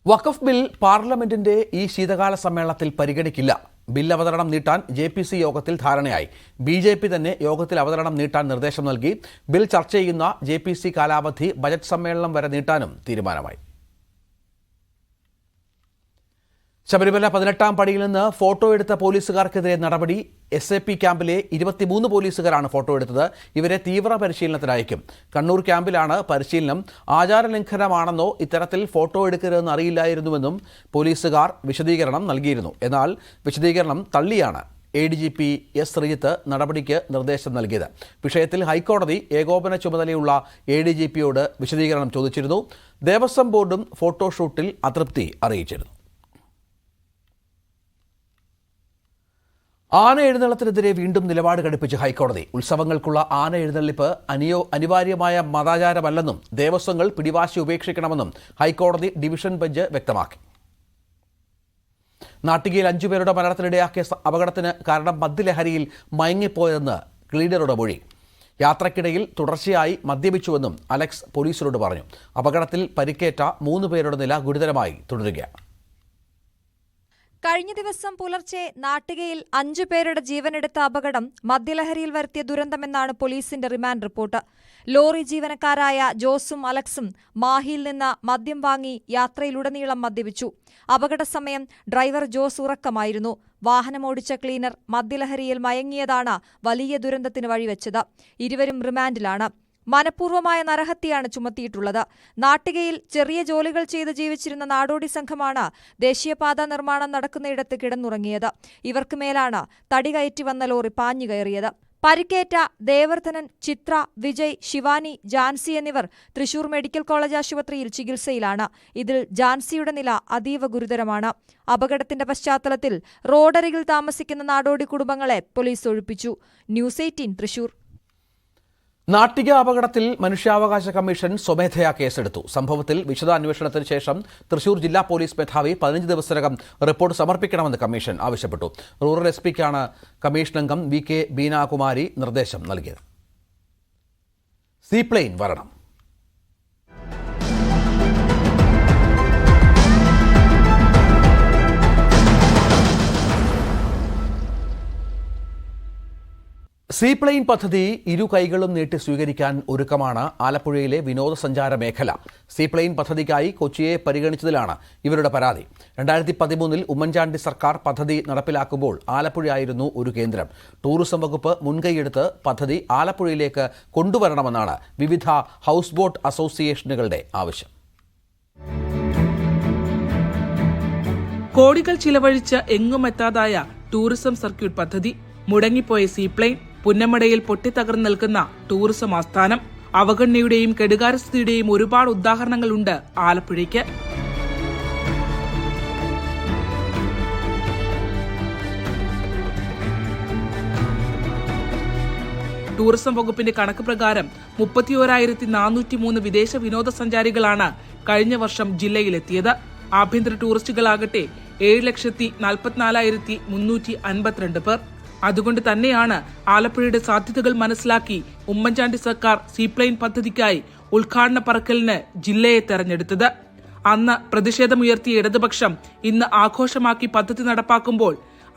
വഖഫ് ബിൽ പാർലമെന്റിന്റെ ഈ ശീതകാല സമ്മേളനത്തിൽ പരിഗണിക്കില്ല. ബിൽ അവതരണം നീട്ടാൻ JPC യോഗത്തിൽ ധാരണയായി. BJP തന്നെ യോഗത്തിൽ അവതരണം നീട്ടാൻ നിർദ്ദേശം നൽകി. ബിൽ ചർച്ച ചെയ്യുന്ന JPC കാലാവധി ബജറ്റ് സമ്മേളനം വരെ നീട്ടാനും തീരുമാനമായി. ശബരിമല 18ാം പടിയിൽ നിന്ന് ഫോട്ടോ എടുത്ത പോലീസുകാർക്കെതിരെ നടപടി. SAP ക്യാമ്പിലെ 23 പോലീസുകാരാണ് ഫോട്ടോ എടുത്തത്. ഇവരെ തീവ്ര പരിശീലനത്തിനയക്കും. കണ്ണൂർ ക്യാമ്പിലാണ് പരിശീലനം. ആചാരലംഘനമാണെന്നോ ഇത്തരത്തിൽ ഫോട്ടോ എടുക്കരുതെന്ന് അറിയില്ലായിരുന്നുവെന്നും പോലീസുകാർ വിശദീകരണം നൽകിയിരുന്നു. എന്നാൽ വിശദീകരണം തള്ളിയാണ് ADGP S. ശ്രീജിത്ത് നടപടിക്ക് നിർദ്ദേശം നൽകിയത്. വിഷയത്തിൽ ഹൈക്കോടതി ഏകോപന ചുമതലയുള്ള ADGPയോട് വിശദീകരണം ചോദിച്ചിരുന്നു. ദേവസ്വം ബോർഡും ഫോട്ടോഷൂട്ടിൽ അതൃപ്തി അറിയിച്ചിരുന്നു. ആന എഴുന്നള്ളത്തിനെതിരെ വീണ്ടും നിലപാട് കടുപ്പിച്ച് ഹൈക്കോടതി. ഉത്സവങ്ങൾക്കുള്ള ആന എഴുന്നള്ളിപ്പ് അനിവാര്യമായ മതാചാരമല്ലെന്നും ദേവസ്വങ്ങൾ പിടിവാശി ഉപേക്ഷിക്കണമെന്നും ഹൈക്കോടതി ഡിവിഷൻ ബെഞ്ച് വ്യക്തമാക്കി. നാട്ടികയിൽ 5 പേരുടെ മരണത്തിനിടയാക്കിയ അപകടത്തിന് കാരണം മദ്യലഹരിയിൽ മയങ്ങിപ്പോയതെന്ന് ക്ലീനറുടെ മൊഴി. യാത്രക്കിടയിൽ തുടർച്ചയായി മദ്യപിച്ചുവെന്നും അലക്സ് പോലീസിനോട് പറഞ്ഞു. അപകടത്തിൽ പരിക്കേറ്റ 3 പേരുടെ നില ഗുരുതരമായി തുടരുകയാണ്. കഴിഞ്ഞ ദിവസം പുലർച്ചെ നാട്ടികയിൽ 5 പേരുടെ ജീവനെടുത്ത അപകടം മദ്യലഹരിയിൽ വരുത്തിയ ദുരന്തമെന്നാണ് പോലീസിന്റെ റിമാൻഡ് റിപ്പോർട്ട്. ലോറി ജീവനക്കാരായ ജോസും അലക്സും മാഹിയിൽ നിന്ന് മദ്യം വാങ്ങി യാത്രയിലുടനീളം മദ്യപിച്ചു. അപകട സമയം ഡ്രൈവർ ജോസ് ഉറക്കമായിരുന്നു. വാഹനമോടിച്ച ക്ലീനർ മദ്യലഹരിയിൽ മയങ്ങിയതാണ് വലിയ ദുരന്തത്തിന് വഴിവെച്ചത്. ഇരുവരും റിമാൻഡിലാണ്. മനഃപൂർവ്വമായ നരഹത്യയാണ് ചുമത്തിയിട്ടുള്ളത്. നാട്ടികയിൽ ചെറിയ ജോലികൾ ചെയ്ത് ജീവിച്ചിരുന്ന നാടോടി സംഘമാണ് ദേശീയപാത നിർമ്മാണം നടക്കുന്നയിടത്ത് കിടന്നുറങ്ങിയത്. ഇവർക്ക് മേലാണ് തടി കയറ്റി വന്ന ലോറി പാഞ്ഞുകയറിയത്. പരിക്കേറ്റ ദേവർധനൻ, ചിത്ര, വിജയ്, ശിവാനി, ജാൻസി എന്നിവർ തൃശൂർ മെഡിക്കൽ കോളേജ് ആശുപത്രിയിൽ ചികിത്സയിലാണ്. ഇതിൽ ജാൻസിയുടെ നില അതീവ ഗുരുതരമാണ്. അപകടത്തിന്റെ പശ്ചാത്തലത്തിൽ റോഡരികിൽ താമസിക്കുന്ന നാടോടി കുടുംബങ്ങളെ പോലീസ് ഒഴിപ്പിച്ചു. ന്യൂസ് 18 തൃശൂർ. നാട്ടിക അപകടത്തിൽ മനുഷ്യാവകാശ കമ്മീഷൻ സ്വമേധയാ കേസെടുത്തു. സംഭവത്തിൽ വിശദാന്വേഷണത്തിന് ശേഷം തൃശൂർ ജില്ലാ പോലീസ് മേധാവി 15 ദിവസത്തിനകം റിപ്പോർട്ട് സമർപ്പിക്കണമെന്ന് കമ്മീഷൻ ആവശ്യപ്പെട്ടു. റൂറൽ SP-ക്കാണ് കമ്മീഷൻ അംഗം VK ബീനാകുമാരി നിർദ്ദേശം നൽകിയത്. സീപ്ലെയിൻ വരണം. സീപ്ലെയിൻ പദ്ധതി ഇരു കൈകളും നീട്ടി സ്വീകരിക്കാൻ ഒരുക്കമാണ് ആലപ്പുഴയിലെ വിനോദസഞ്ചാര മേഖല. സീപ്ലെയിൻ പദ്ധതിക്കായി കൊച്ചിയെ പരിഗണിച്ചതിലാണ് ഇവരുടെ പരാതി. 2013 ഉമ്മൻചാണ്ടി സർക്കാർ പദ്ധതി നടപ്പിലാക്കുമ്പോൾ ആലപ്പുഴയായിരുന്നു ഒരു കേന്ദ്രം. ടൂറിസം വകുപ്പ് മുൻകൈയെടുത്ത് പദ്ധതി ആലപ്പുഴയിലേക്ക് കൊണ്ടുവരണമെന്നാണ് വിവിധ ഹൗസ് ബോട്ട് അസോസിയേഷനുകളുടെ ആവശ്യം. കോടികൾ ചിലവഴിച്ച് എങ്ങുമെത്താതായ ടൂറിസം സർക്യൂട്ട് പദ്ധതി, മുടങ്ങിപ്പോയ സീപ്ലെയിൻ, പുന്നമടയിൽ പൊട്ടിത്തകർന്നു നിൽക്കുന്ന ടൂറിസം ആസ്ഥാനം, അവഗണനയുടെയും കെടുകാര്യസ്ഥതയുടെയും ഒരുപാട് ഉദാഹരണങ്ങളുണ്ട് ആലപ്പുഴയ്ക്ക്. ടൂറിസം വകുപ്പിന്റെ കണക്ക് പ്രകാരം 31,403 വിദേശ വിനോദസഞ്ചാരികളാണ് കഴിഞ്ഞ വർഷം ജില്ലയിലെത്തിയത്. ആഭ്യന്തര ടൂറിസ്റ്റുകളാകട്ടെ 7,44,352 പേർ. അതുകൊണ്ട് തന്നെയാണ് ആലപ്പുഴയുടെ സാധ്യതകൾ മനസ്സിലാക്കി ഉമ്മൻചാണ്ടി സർക്കാർ സീപ്ലെയിൻ പദ്ധതിക്കായി ഉദ്ഘാടന പറക്കലിന് ജില്ലയെ തെരഞ്ഞെടുത്തത്. അന്ന് പ്രതിഷേധമുയർത്തിയ ഇടതുപക്ഷം ഇന്ന് ആഘോഷമാക്കി പദ്ധതി നടപ്പാക്കുമ്പോൾ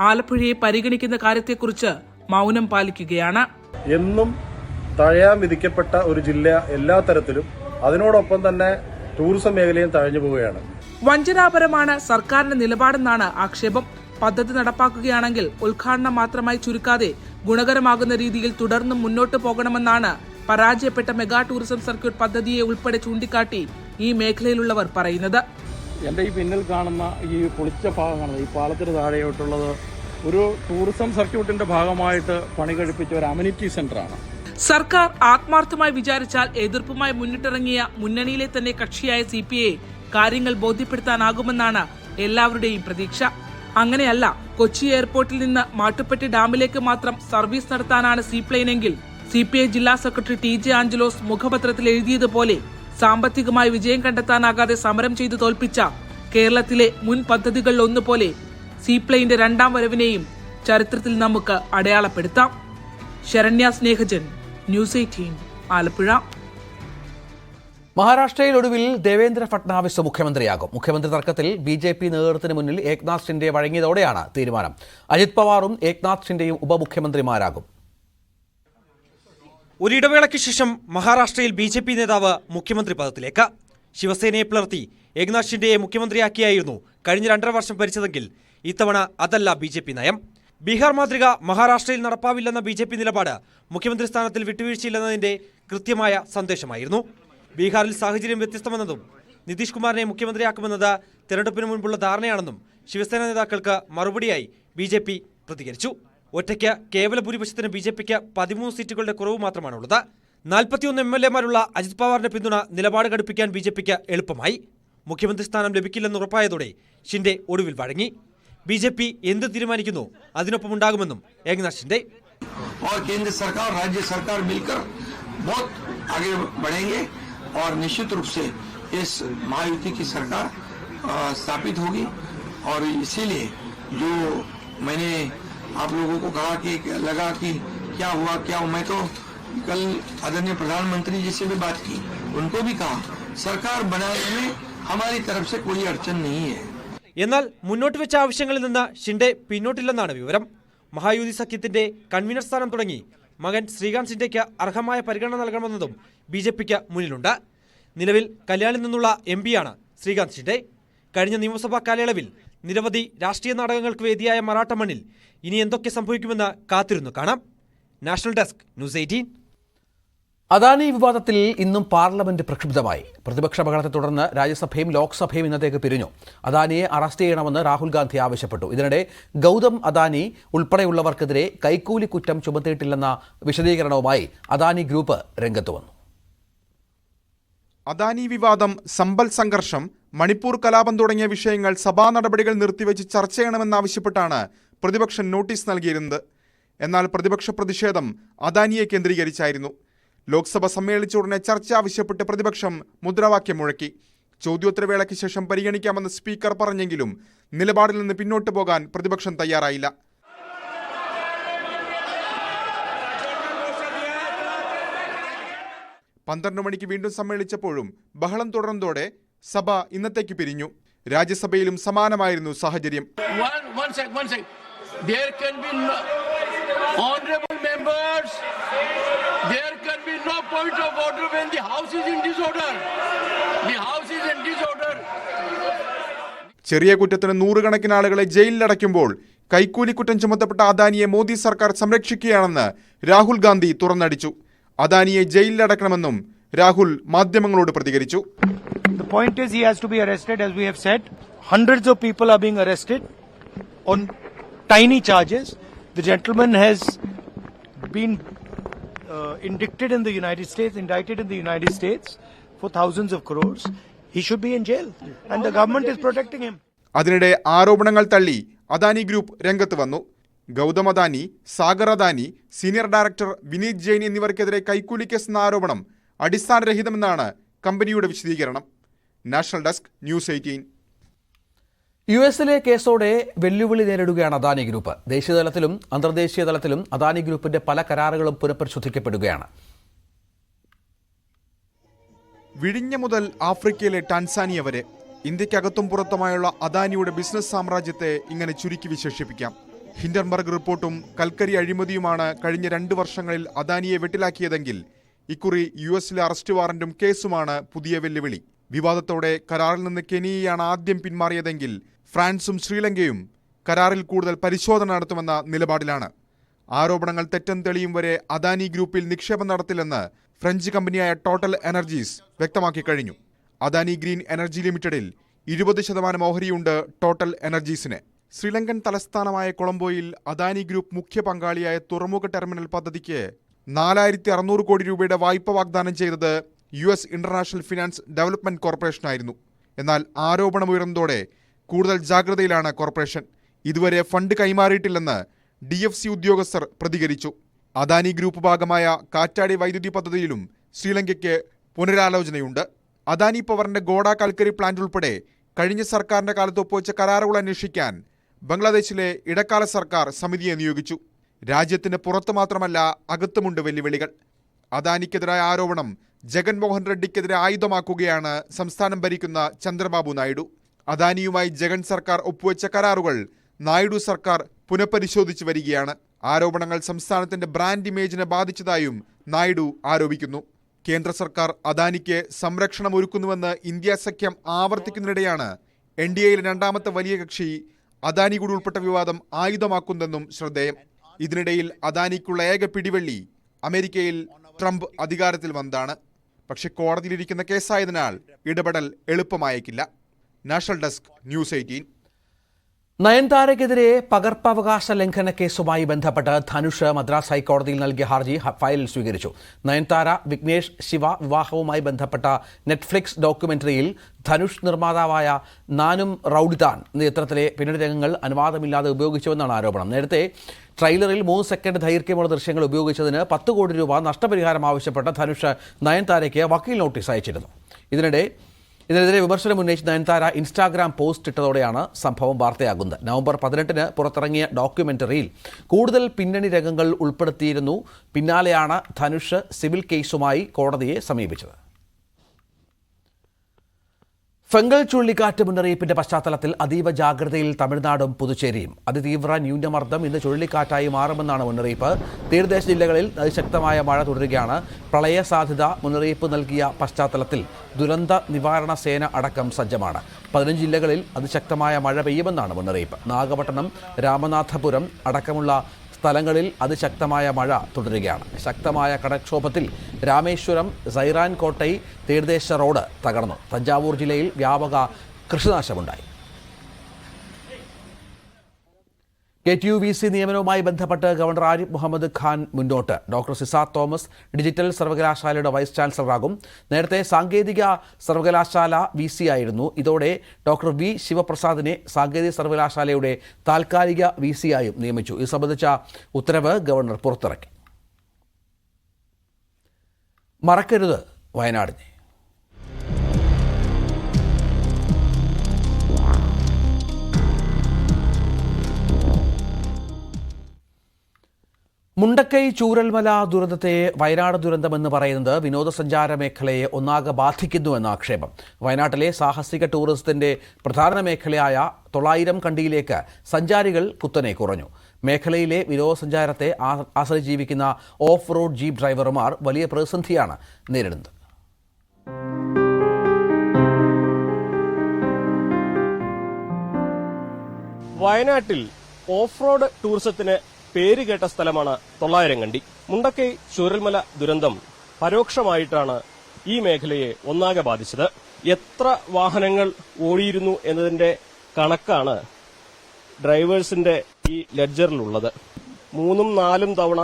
ആലപ്പുഴയെ പരിഗണിക്കുന്ന കാര്യത്തെക്കുറിച്ച് മൗനം പാലിക്കുകയാണ്. എന്നും തഴയാൻ വിധിക്കപ്പെട്ട ഒരു ജില്ല എല്ലാ തരത്തിലും, അതിനോടൊപ്പം തന്നെ ടൂറിസം മേഖലയും തഴഞ്ഞു പോവുകയാണ്. വഞ്ചനാപരമാണ് സർക്കാരിന്റെ നിലപാടെന്നാണ് ആക്ഷേപം. പദ്ധതി നടപ്പാക്കുകയാണെങ്കിൽ ഉദ്ഘാടനം മാത്രമായി ചുരുക്കാതെ ഗുണകരമാകുന്ന രീതിയിൽ തുടർന്നും മുന്നോട്ടു പോകണമെന്നാണ് പരാജയപ്പെട്ട മെഗാ ടൂറിസം സർക്യൂട്ട് പദ്ധതിയെ ഉൾപ്പെടെ ചൂണ്ടിക്കാട്ടി ഈ മേഖലയിലുള്ളവർ പറയുന്നത്. എൻ്റെ ഈ പിന്നിൽ കാണുന്ന ഈ പൊളിച്ച ഭാഗമാണ്, ഈ പാലത്തിന് താഴെയോട്ടുള്ളത് ഒരു ടൂറിസം സർക്യൂട്ടിന്റെ ഭാഗമായിട്ട് പണി കഴിപ്പിച്ച ഒരു അമ്യൂണിറ്റി സെന്ററാണ്. സർക്കാർ ആത്മാർത്ഥമായി വിചാരിച്ചാൽ എതിർപ്പുമായി മുന്നിട്ടിറങ്ങിയ മുന്നണിയിലെ തന്നെ കക്ഷിയായ CPI കാര്യങ്ങൾ ബോധ്യപ്പെടുത്താനാകുമെന്നാണ് എല്ലാവരുടെയും പ്രതീക്ഷ. അങ്ങനെയല്ല, കൊച്ചി എയർപോർട്ടിൽ നിന്ന് മാട്ടുപ്പെട്ടി ഡാമിലേക്ക് മാത്രം സർവീസ് നടത്താനാണ് സീപ്ലെയിനെങ്കിൽ CPI ജില്ലാ സെക്രട്ടറി TJ ആഞ്ചലോസ് മുഖപത്രത്തിൽ എഴുതിയതുപോലെ സാമ്പത്തികമായി വിജയം കണ്ടെത്താനാകാതെ സമരം ചെയ്ത് തോൽപ്പിച്ച കേരളത്തിലെ മുൻ പദ്ധതികളിൽ ഒന്നുപോലെ സീപ്ലെയിന്റെ രണ്ടാം വരവിനെയും ചരിത്രത്തിൽ നമുക്ക് അടയാളപ്പെടുത്താം. ശരണ്യ സ്നേഹജൻ, ന്യൂസ് 18, ആലപ്പുഴ. മഹാരാഷ്ട്രയിൽ ഒടുവിൽ ദേവേന്ദ്ര ഫട്നാവിസ് മുഖ്യമന്ത്രിയാകും. മുഖ്യമന്ത്രി തർക്കത്തിൽ BJP നേതൃത്വത്തിന് മുന്നിൽ ഏക്നാഥ് ഷിൻഡെ വഴങ്ങിയതോടെയാണ് തീരുമാനം. അജിത് പവാറും ഏക്നാഥ് ഷിൻഡെയും ഉപമുഖ്യമന്ത്രിമാരാകും. ഒരിടവേളയ്ക്ക് ശേഷം മഹാരാഷ്ട്രയിൽ BJP നേതാവ് മുഖ്യമന്ത്രി പദത്തിലേക്ക്. ശിവസേനയെ പിളർത്തി ഏക്നാഥ് ഷിൻഡെയെ മുഖ്യമന്ത്രിയാക്കിയായിരുന്നു കഴിഞ്ഞ 2.5 വർഷം ഭരിച്ചതെങ്കിൽ ഇത്തവണ അതല്ല BJP നയം. ബീഹാർ മാതൃക മഹാരാഷ്ട്രയിൽ നടപ്പാവില്ലെന്ന BJP നിലപാട് മുഖ്യമന്ത്രി സ്ഥാനത്തിൽ വിട്ടുവീഴ്ചയില്ലെന്നതിന്റെ കൃത്യമായ സന്ദേശമായിരുന്നു. ബീഹാറിൽ സാഹചര്യം വ്യത്യസ്തമെന്നതും നിതീഷ് കുമാറിനെ മുഖ്യമന്ത്രിയാക്കുമെന്നത് തെരഞ്ഞെടുപ്പിന് മുൻപുള്ള ധാരണയാണെന്നും ശിവസേന നേതാക്കൾക്ക് മറുപടിയായി BJP പ്രതികരിച്ചു. ഒറ്റയ്ക്ക് കേവല ഭൂരിപക്ഷത്തിന് BJPക്ക് 13 സീറ്റുകളുടെ കുറവ് മാത്രമാണുള്ളത്. 41 MLA-മാരുള്ള അജിത് പവാറിന്റെ പിന്തുണ നിലപാട് ഘടിപ്പിക്കാൻ BJPക്ക് എളുപ്പമായി. മുഖ്യമന്ത്രി സ്ഥാനം ലഭിക്കില്ലെന്ന് ഉറപ്പായതോടെ ഷിൻഡെ ഒടുവിൽ വഴങ്ങി. BJP എന്ത് തീരുമാനിക്കുന്നു അതിനൊപ്പം ഉണ്ടാകുമെന്നും ഏകനാഥ് ഷിൻഡെ. केंद्र सरकार राज्य सरकार मिलकर बहुत आगे बढ़ेंगे और निश्चित रूप से इस महायुति की सरकार स्थापित होगी. और इसीलिए जो मैंने आप लोगों को कहा कि लगा कि क्या हुआ मैं तो कल आदरणीय प्रधानमंत्री जी से भी बात की, उनको भी कहा सरकार बनाने में हमारी तरफ से कोई अड़चन नहीं है. എന്നാൽ മുന്നോട്ട് വെച്ച ആവശ്യങ്ങളിൽ നിന്ന് ഷിൻഡെ പിന്നോട്ടില്ലെന്നാണ് വിവരം. മഹായുതി സഖ്യത്തിന്റെ കൺവീനർ സ്ഥാനം തുടങ്ങി മകൻ ശ്രീകാന്ത് ഷിൻഡെയ്ക്ക് അർഹമായ പരിഗണന നൽകണമെന്നതും BJPക്ക് മുന്നിലുണ്ട്. നിലവിൽ കല്യാണിൽ നിന്നുള്ള MP-യാണ് ശ്രീകാന്ത് ഷിൻഡെ. കഴിഞ്ഞ നിയമസഭാ കാലയളവിൽ നിരവധി രാഷ്ട്രീയ നാടകങ്ങൾക്ക് വേദിയായ മറാഠ മണ്ണിൽ ഇനി എന്തൊക്കെ സംഭവിക്കുമെന്ന് കാത്തിരുന്നു കാണാം. National desk, news 18. അദാനി വിവാദത്തിൽ ഇന്നും പാർലമെന്റ് പ്രക്ഷുബ്ധമായി. പ്രതിപക്ഷ ബഹളത്തെ തുടർന്ന് രാജ്യസഭയും ലോക്സഭയും ഇന്നത്തേക്ക് പിരിഞ്ഞു. അദാനിയെ അറസ്റ്റ് ചെയ്യണമെന്ന് രാഹുൽ ഗാന്ധി ആവശ്യപ്പെട്ടു. ഇതിനിടെ ഗൗതം അദാനി ഉൾപ്പെടെയുള്ളവർക്കെതിരെ കൈക്കൂലി കുറ്റം ചുമത്തിയിട്ടില്ലെന്ന വിശദീകരണവുമായി അദാനി ഗ്രൂപ്പ് രംഗത്ത് വന്നു. അദാനി വിവാദം, സമ്പൽ സംഘർഷം, മണിപ്പൂർ കലാപം തുടങ്ങിയ വിഷയങ്ങൾ സഭാ നടപടികൾ നിർത്തിവെച്ച് ചർച്ച ചെയ്യണമെന്നാവശ്യപ്പെട്ടാണ് പ്രതിപക്ഷം നോട്ടീസ് നൽകിയിരുന്നത്. എന്നാൽ പ്രതിപക്ഷ പ്രതിഷേധം അദാനിയെ കേന്ദ്രീകരിച്ചായിരുന്നു. ലോക്സഭ സമ്മേളിച്ച ഉടനെ ചർച്ച ആവശ്യപ്പെട്ട് പ്രതിപക്ഷം മുദ്രാവാക്യം മുഴക്കി. ചോദ്യോത്തരവേളയ്ക്ക് ശേഷം പരിഗണിക്കാമെന്ന് സ്പീക്കർ പറഞ്ഞെങ്കിലും നിലപാടിൽ നിന്ന് പിന്നോട്ട് പോകാൻ പ്രതിപക്ഷം തയ്യാറായില്ല. പന്ത്രണ്ട് മണിക്ക് വീണ്ടും സമ്മേളിച്ചപ്പോഴും ബഹളം തുടർന്നതോടെ സഭ ഇന്നത്തേക്ക് പിരിഞ്ഞു. രാജ്യസഭയിലും സമാനമായിരുന്നു സാഹചര്യം. ചെറിയ കുറ്റത്തിന് 100 കണക്കിന് ആളുകളെ ജയിലിലടയ്ക്കുമ്പോൾ കൈക്കൂലിക്കുറ്റം ചുമത്തപ്പെട്ട അദാനിയെ മോദി സർക്കാർ സംരക്ഷിക്കുകയാണെന്ന് രാഹുൽ ഗാന്ധി തുറന്നടിച്ചു. അദാനിയെ ജയിലിലടക്കണമെന്നും രാഹുൽ മാധ്യമങ്ങളോട് പ്രതികരിച്ചു. The point is he has to be arrested, as we have said. Hundreds of people are being arrested on tiny charges. The gentleman has been indicted in the United States for thousands of crores. He should be in jail and the government is protecting him. അതിനിടെ ആരോപണങ്ങൾ തള്ളി Adani group രംഗത്ത് വന്നു. Gautam Adani, Sagar Adani, senior director Vineeth Jain എന്നിവർക്കെതിരെ കൈക്കൂലി case എന്ന ആരോപണം അടിസ്ഥാനരഹിതമെന്നാണ് കമ്പനിയുടെ വിശദീകരണം. National desk, news 18. US-ലെ കേസോടെ വെല്ലുവിളി നേരിടുകയാണ് അദാനി ഗ്രൂപ്പ്. ദേശീയതലത്തിലും അന്തർദേശീയ തലത്തിലും അദാനി ഗ്രൂപ്പിന്റെ പല കരാറുകളും പുനഃപരിശോധിക്കപ്പെടുകയാണ്. വിഴിഞ്ഞ മുതൽ ആഫ്രിക്കയിലെ ടാൻസാനിയ വരെ ഇന്ത്യക്കകത്തും പുറത്തുമായുള്ള അദാനിയുടെ ബിസിനസ് സാമ്രാജ്യത്തെ ഇങ്ങനെ ചുരുക്കി വിശേഷിപ്പിക്കാം. ഹിൻഡൻബർഗ് റിപ്പോർട്ടും കൽക്കരി അഴിമതിയുമാണ് കഴിഞ്ഞ 2 വർഷങ്ങളിൽ അദാനിയെ വെട്ടിലാക്കിയതെങ്കിൽ ഇക്കുറി US-ലെ അറസ്റ്റ് വാറന്റും കേസുമാണ് പുതിയ വെല്ലുവിളി. വിവാദത്തോടെ കരാറിൽ നിന്ന് കെനിയയാണ് ആദ്യം പിന്മാറിയതെങ്കിൽ ഫ്രാൻസും ശ്രീലങ്കയും കരാറിൽ കൂടുതൽ പരിശോധന നടത്തുമെന്ന നിലപാടിലാണ്. ആരോപണങ്ങൾ തെറ്റെന്ന് തെളിയും വരെ അദാനി ഗ്രൂപ്പിൽ നിക്ഷേപം നടത്തില്ലെന്ന് ഫ്രഞ്ച് കമ്പനിയായ ടോട്ടൽ എനർജീസ് വ്യക്തമാക്കി കഴിഞ്ഞു. അദാനി ഗ്രീൻ എനർജി ലിമിറ്റഡിൽ 20% ഓഹരിയുണ്ട് ടോട്ടൽ എനർജീസിന്. ശ്രീലങ്കൻ തലസ്ഥാനമായ കൊളംബോയിൽ അദാനി ഗ്രൂപ്പ് മുഖ്യ പങ്കാളിയായ തുറമുഖ ടെർമിനൽ പദ്ധതിക്ക് 4600 കോടി രൂപയുടെ വായ്പ വാഗ്ദാനം ചെയ്തത് US ഇന്റർനാഷണൽ ഫിനാൻസ് ഡെവലപ്മെന്റ് കോർപ്പറേഷനായിരുന്നു. എന്നാൽ ആരോപണമുയർന്നതോടെ കൂടുതൽ ജാഗ്രതയിലാണ് കോർപ്പറേഷൻ. ഇതുവരെ ഫണ്ട് കൈമാറിയിട്ടില്ലെന്ന് DFC ഉദ്യോഗസ്ഥർ പ്രതികരിച്ചു. അദാനി ഗ്രൂപ്പ് ഭാഗമായ കാറ്റാടി വൈദ്യുതി പദ്ധതിയിലും ശ്രീലങ്കയ്ക്ക് പുനരാലോചനയുണ്ട്. അദാനി പവറിന്റെ ഗോഡ കൽക്കരി പ്ലാന്റ് ഉൾപ്പെടെ കഴിഞ്ഞ സർക്കാരിന്റെ കാലത്ത് ഒപ്പുവെച്ച കരാറുകൾ അന്വേഷിക്കാൻ ബംഗ്ലാദേശിലെ ഇടക്കാല സർക്കാർ സമിതിയെ നിയോഗിച്ചു. രാജ്യത്തിന് പുറത്ത് മാത്രമല്ല അകത്തുമുണ്ട് വെല്ലുവിളികൾ. അദാനിക്കെതിരായ ആരോപണം ജഗൻമോഹൻ റെഡ്ഡിക്കെതിരെ ആയുധമാക്കുകയാണ് സംസ്ഥാനം ഭരിക്കുന്ന ചന്ദ്രബാബു നായിഡു. അദാനിയുമായി ജഗൻ സർക്കാർ ഒപ്പുവെച്ച കരാറുകൾ നായിഡു സർക്കാർ പുനഃപരിശോധിച്ചു വരികയാണ്. ആരോപണങ്ങൾ സംസ്ഥാനത്തിന്റെ ബ്രാൻഡ് ഇമേജിനെ ബാധിച്ചതായും നായിഡു ആരോപിക്കുന്നു. കേന്ദ്ര സർക്കാർ അദാനിക്ക് സംരക്ഷണം ഒരുക്കുന്നുവെന്ന് ഇന്ത്യ സഖ്യം ആവർത്തിക്കുന്നതിനിടെയാണ് NDAയിലെ രണ്ടാമത്തെ വലിയ കക്ഷി അദാനി കൂടി ഉൾപ്പെട്ട വിവാദം ആയുധമാക്കുന്നതെന്നും ശ്രദ്ധേയം. ഇതിനിടയിൽ അദാനിക്കുള്ള ഏക പിടിവള്ളി അമേരിക്കയിൽ ട്രംപ് അധികാരത്തിൽ വന്നതാണ്. പക്ഷെ കോടതിയിലിരിക്കുന്ന കേസായതിനാൽ ഇടപെടൽ എളുപ്പമായേക്കില്ല. National desk, news 18. നയൻതാരയ്ക്കെതിരെ പകർപ്പവകാശ ലംഘന കേസുമായി ബന്ധപ്പെട്ട് ധനുഷ് മദ്രാസ് ഹൈക്കോടതിയിൽ നൽകിയ ഹർജി ഫയലിൽ സ്വീകരിച്ചു. നയൻതാര വിഘ്നേഷ് ശിവ വിവാഹവുമായി ബന്ധപ്പെട്ട നെറ്റ്ഫ്ലിക്സ് ഡോക്യുമെന്ററിയിൽ ധനുഷ് നിർമ്മാതാവായ നാനും റൌഡിതാൻ എന്ന ചിത്രത്തിലെ പിന്നണി രംഗങ്ങൾ അനുവാദമില്ലാതെ ഉപയോഗിച്ചുവെന്നാണ് ആരോപണം. നേരത്തെ ട്രെയിലറിൽ 3 സെക്കൻഡ് ദൈർഘ്യമുള്ള ദൃശ്യങ്ങൾ ഉപയോഗിച്ചതിന് 10 കോടി രൂപ നഷ്ടപരിഹാരം ആവശ്യപ്പെട്ട ധനുഷ് നയൻതാരയ്ക്ക് വക്കീൽ നോട്ടീസ് അയച്ചിരുന്നു. ഇതിനെതിരെ വിമർശനം ഉന്നയിച്ച് നയൻതാര ഇൻസ്റ്റാഗ്രാം പോസ്റ്റ് ഇട്ടതോടെയാണ് സംഭവം വാർത്തയാകുന്നത്. നവംബർ 18-ന് പുറത്തിറങ്ങിയ ഡോക്യുമെന്ററിയിൽ കൂടുതൽ പിന്നണി രംഗങ്ങൾ ഉൾപ്പെടുത്തിയിരുന്നു. പിന്നാലെയാണ് ധനുഷ് സിവിൽ കേസുമായി കോടതിയെ സമീപിച്ചത്. ഫെംഗൽ ചുഴലിക്കാറ്റ് മുന്നറിയിപ്പിന്റെ പശ്ചാത്തലത്തിൽ അതീവ ജാഗ്രതയിൽ തമിഴ്നാടും പുതുച്ചേരിയും. അതിതീവ്ര ന്യൂനമർദ്ദം ഇന്ന് ചുഴലിക്കാറ്റായി മാറുമെന്നാണ് മുന്നറിയിപ്പ്. തീരദേശ ജില്ലകളിൽ അതിശക്തമായ മഴ തുടരുകയാണ്. പ്രളയ സാധ്യത മുന്നറിയിപ്പ് നൽകിയ പശ്ചാത്തലത്തിൽ ദുരന്ത നിവാരണ സേന അടക്കം സജ്ജമാണ്. 15 ജില്ലകളിൽ അതിശക്തമായ മഴ പെയ്യുമെന്നാണ് മുന്നറിയിപ്പ്. നാഗപട്ടണം, രാമനാഥപുരം അടക്കമുള്ള സ്ഥലങ്ങളിൽ അതിശക്തമായ മഴ തുടരുകയാണ്. ശക്തമായ കടൽക്ഷോഭത്തിൽ രാമേശ്വരം, സൈറാൻ കോട്ടൈ തീരദേശ റോഡ് തകർന്നു. തഞ്ചാവൂർ ജില്ലയിൽ വ്യാപക കൃഷിനാശമുണ്ടായി. KTUVC നിയമനവുമായി ബന്ധപ്പെട്ട് ഗവർണർ ആരിഫ് മുഹമ്മദ് ഖാൻ മുന്നോട്ട്. ഡോക്ടർ സിസാർ തോമസ് ഡിജിറ്റൽ സർവകലാശാലയുടെ വൈസ് ചാൻസലറാകും. നേരത്തെ സാങ്കേതിക സർവകലാശാല VC ആയിരുന്നു. ഇതോടെ ഡോക്ടർ V ശിവപ്രസാദിനെ സാങ്കേതിക സർവകലാശാലയുടെ താൽക്കാലിക VC ആയും നിയമിച്ചു. ഇത് സംബന്ധിച്ച ഉത്തരവ് ഗവർണർ പുറത്തിറക്കി. മറക്കരുത് വയനാടിനെ. മുണ്ടക്കൈ ചൂരൽമല ദുരന്തത്തെ വയനാട് ദുരന്തമെന്ന് പറയുന്നത് വിനോദസഞ്ചാര മേഖലയെ ഒന്നാകെ ബാധിക്കുന്നുവെന്ന ആക്ഷേപം. വയനാട്ടിലെ സാഹസിക ടൂറിസത്തിന്റെ പ്രധാന മേഖലയായ 900 കണ്ടിയിലേക്ക് സഞ്ചാരികൾ കുത്തനെ കുറഞ്ഞു. മേഖലയിലെ വിനോദസഞ്ചാരത്തെ ആശ്രയിച്ച് ജീവിക്കുന്ന ഓഫ് റോഡ് ജീപ്പ് ഡ്രൈവർമാർ വലിയ പ്രതിസന്ധിയാണ് നേരിടുന്നത്. വയനാട്ടിൽ ഓഫ് റോഡ് ടൂറിസത്തിന് പേരുകേട്ട സ്ഥലമാണ് 900 കണ്ടി. മുണ്ടക്കൈ ചൂരൽമല ദുരന്തം പരോക്ഷമായിട്ടാണ് ഈ മേഖലയെ ഒന്നാകെ ബാധിച്ചത്. എത്ര വാഹനങ്ങൾ ഓടിയിരുന്നു എന്നതിന്റെ കണക്കാണ് ഡ്രൈവേഴ്സിന്റെ ഈ ലെഡ്ജറിലുള്ളത്. 3-4 തവണ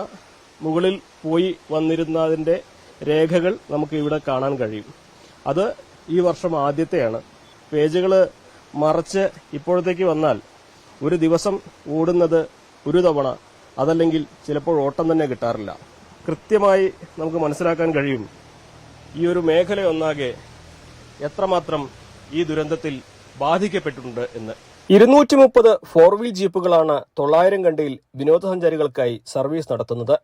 മുകളിൽ പോയി വന്നിരുന്നതിന്റെ രേഖകൾ നമുക്ക് ഇവിടെ കാണാൻ കഴിയും. അത് ഈ വർഷം ആദ്യത്തെയാണ്. പേജുകൾ മറച്ച് ഇപ്പോഴത്തേക്ക് വന്നാൽ ഒരു ദിവസം ഓടുന്നത് ഒരു തവണ, അതല്ലെങ്കിൽ ചിലപ്പോൾ ഓട്ടം തന്നെ കിട്ടാറില്ല. കൃത്യമായി നമുക്ക് മനസ്സിലാക്കാൻ കഴിയും ഈ ഒരു മേഖലയൊന്നാകെ എത്രമാത്രം ഈ ദുരന്തത്തിൽ ബാധിക്കപ്പെട്ടിട്ടുണ്ട് എന്ന്. 230 4 വീൽ ജീപ്പുകളാണ് 900 കണ്ടിയിൽ വിനോദസഞ്ചാരികൾക്കായി സർവീസ് നടത്തുന്നത്.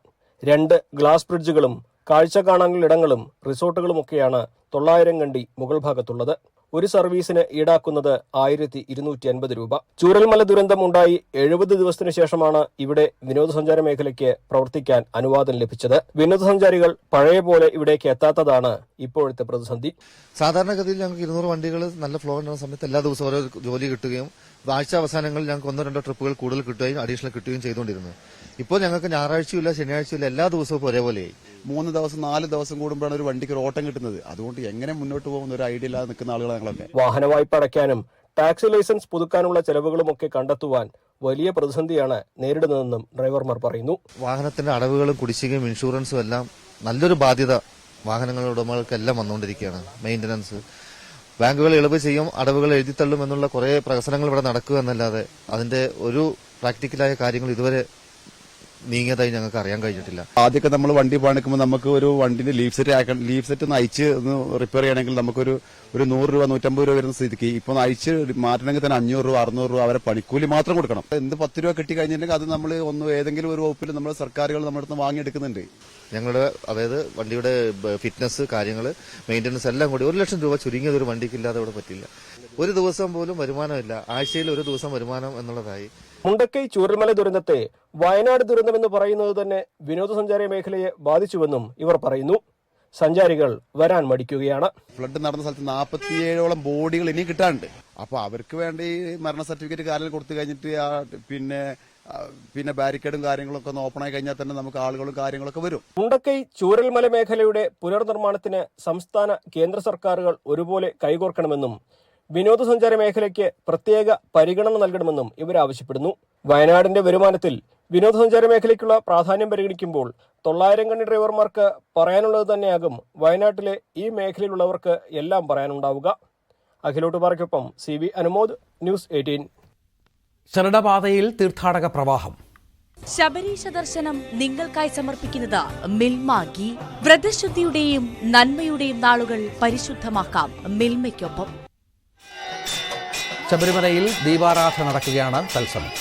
2 ഗ്ലാസ് ബ്രിഡ്ജുകളും കാഴ്ച കാണാനുള്ള ഇടങ്ങളും റിസോർട്ടുകളുമൊക്കെയാണ് 900 കണ്ടി മുകൾ ഭാഗത്തുള്ളത്. ഒരു സർവീസിന് ഈടാക്കുന്നത് 1250 രൂപ. ചൂരൽമല ദുരന്തം ഉണ്ടായി 70 ദിവസത്തിനു ശേഷമാണ് ഇവിടെ വിനോദസഞ്ചാര മേഖലയ്ക്ക് പ്രവർത്തിക്കാൻ അനുവാദം ലഭിച്ചത്. വിനോദസഞ്ചാരികൾ പഴയ പോലെ ഇവിടേക്ക് എത്താത്തതാണ് ഇപ്പോഴത്തെ പ്രതിസന്ധി. സാധാരണഗതിയിൽ ഞങ്ങൾക്ക് 200 വണ്ടികൾ നല്ല ഫ്ലോ ഉണ്ടാകുന്ന സമയത്ത് എല്ലാ ദിവസവും ഓരോ ജോലി കിട്ടുകയും ആഴ്ച അവസാനങ്ങളിൽ ഞങ്ങൾക്ക് 1-2 ട്രിപ്പുകൾ കൂടുതൽ കിട്ടുകയും അഡീഷണൽ കിട്ടുകയും ചെയ്തുകൊണ്ടിരുന്നു. ഇപ്പോൾ ഞങ്ങൾക്ക് ഞായറാഴ്ചയില്ല, ശനിയാഴ്ചയില്ല, എല്ലാ ദിവസവും ഒരേപോലെയായി. 3 ദിവസം 4 ദിവസം കൂടുമ്പോഴാണ് ഒരു വണ്ടിക്ക് ഒരു ഓട്ടം കിട്ടുന്നത്. അതുകൊണ്ട് എങ്ങനെ മുന്നോട്ട് പോകുന്ന ഒരു ഐഡിയ ഇല്ലാതെ നിൽക്കുന്ന ആളുകളാണ് ഞങ്ങളൊക്കെ. വാഹന വായ്പ അടയ്ക്കാനും ടാക്സി ലൈസൻസ് പുതുക്കാനുള്ള ചെലവുകളുമൊക്കെ കണ്ടെത്തുവാൻ വലിയ പ്രതിസന്ധിയാണ് നേരിടുന്നതെന്നും ഡ്രൈവർമാർ പറയുന്നു. വാഹനത്തിന്റെ അടവുകളും കുടിശ്ശികയും ഇൻഷുറൻസും എല്ലാം നല്ലൊരു ബാധ്യത വാഹനങ്ങളുടെ ഉടമകൾക്കെല്ലാം വന്നുകൊണ്ടിരിക്കുകയാണ്. മെയിന്റനൻസ്, ബാങ്കുകൾ ഇളവ് ചെയ്യും, അടവുകൾ എഴുതിത്തള്ളും എന്നുള്ള കുറെ പ്രഹസനങ്ങൾ ഇവിടെ നടക്കുക എന്നല്ലാതെ അതിന്റെ ഒരു പ്രാക്ടിക്കലായ കാര്യങ്ങൾ ഇതുവരെ നീങ്ങിയതായി ഞങ്ങൾക്ക് അറിയാൻ കഴിഞ്ഞിട്ടില്ല. ആദ്യമൊക്കെ നമ്മൾ വണ്ടി പണിക്കുമ്പോൾ നമുക്ക് ഒരു വണ്ടിന്റെ ലീഫ് സെറ്റ് ഒന്ന് അയച്ച് ഒന്ന് റിപ്പയർ ചെയ്യണമെങ്കിൽ നമുക്കൊരു 100 രൂപ 150 രൂപ വരുന്ന സ്ഥിതിക്ക് ഇപ്പൊ അയച്ച് മാറ്റണമെങ്കിൽ തന്നെ 500 രൂപ 600 രൂപ അവരെ പണിക്കൂലി മാത്രം കൊടുക്കണം. എന്ത് 10 രൂപ കിട്ടി കഴിഞ്ഞിട്ടുണ്ടെങ്കിൽ അത് നമ്മൾ ഏതെങ്കിലും ഒരു വകുപ്പിൽ നമ്മൾ സർക്കാരുകൾ നമ്മുടെ അടുത്ത് വാങ്ങിയെടുക്കുന്നുണ്ട്. ഞങ്ങളുടെ അതായത് വണ്ടിയുടെ ഫിറ്റ്നസ് കാര്യങ്ങൾ മെയിൻ്റനൻസ് എല്ലാം കൂടി 1 ലക്ഷം രൂപ ചുരുങ്ങിയത് ഒരു വണ്ടിക്കില്ലാതെ ഇവിടെ പറ്റില്ല. ഒരു ദിവസം പോലും വരുമാനമില്ല. ആഴ്ചയിൽ ഒരു ദിവസം വരുമാനം എന്നുള്ളതായി. മുണ്ടക്കൈ ചൂരൽമല ദുരന്തത്തെ വയനാട് ദുരന്തമെന്ന് പറയുന്നത് തന്നെ വിനോദസഞ്ചാര മേഖലയെ ബാധിച്ചുവെന്നും ഇവർ പറയുന്നു. സഞ്ചാരികൾ വരാൻ മടിക്കുകയാണ്. ഫ്ലഡ് നടന്ന സ്ഥലത്ത് 47ഓളം ബോഡികൾ ഇനി കിട്ടാനുണ്ട്. അപ്പൊ അവർക്ക് വേണ്ടി മരണ സർട്ടിഫിക്കറ്റ് കാര്യം കൊടുത്തു കഴിഞ്ഞിട്ട് പിന്നെ ബാരിക്കേഡും കാര്യങ്ങളൊക്കെ ഒന്ന് ഓപ്പൺ ആയി കഴിഞ്ഞാൽ തന്നെ നമുക്ക് ആളുകളും കാര്യങ്ങളൊക്കെ വരും. മുണ്ടക്കൈ ചൂരൽമല മേഖലയുടെ പുനർനിർമ്മാണത്തിന് സംസ്ഥാന കേന്ദ്ര സർക്കാരുകൾ ഒരുപോലെ കൈകോർക്കണമെന്നും വിനോദസഞ്ചാര മേഖലയ്ക്ക് പ്രത്യേക പരിഗണന നൽകണമെന്നും ഇവർ ആവശ്യപ്പെടുന്നു. വയനാടിന്റെ വരുമാനത്തിൽ വിനോദസഞ്ചാര മേഖലയ്ക്കുള്ള പ്രാധാന്യം പരിഗണിക്കുമ്പോൾ 900 കണ്ണി ഡ്രൈവർമാർക്ക് പറയാനുള്ളത് തന്നെയാകും വയനാട്ടിലെ ഈ മേഖലയിലുള്ളവർക്ക് എല്ലാം പറയാനുണ്ടാവുക. അഖിലോട്ടുപാറയ്ക്കൊപ്പം CB അനുമോദ്, ന്യൂസ് 18. ശരണപാതയിൽ തീർത്ഥാടക പ്രവാഹം. ശബരീശ ദർശനം നിങ്ങൾക്കായി സമർപ്പിക്കുന്നത് മിൽമ ഗീ. വ്രതശുദ്ധിയുടെയും നന്മയുടെയും നാളുകൾ പരിശുദ്ധമാക്കാം മിൽമയ്ക്കൊപ്പം. ശബരിമലയിൽ ദീപാരാധന നടക്കുകയാണ് തത്സമയം.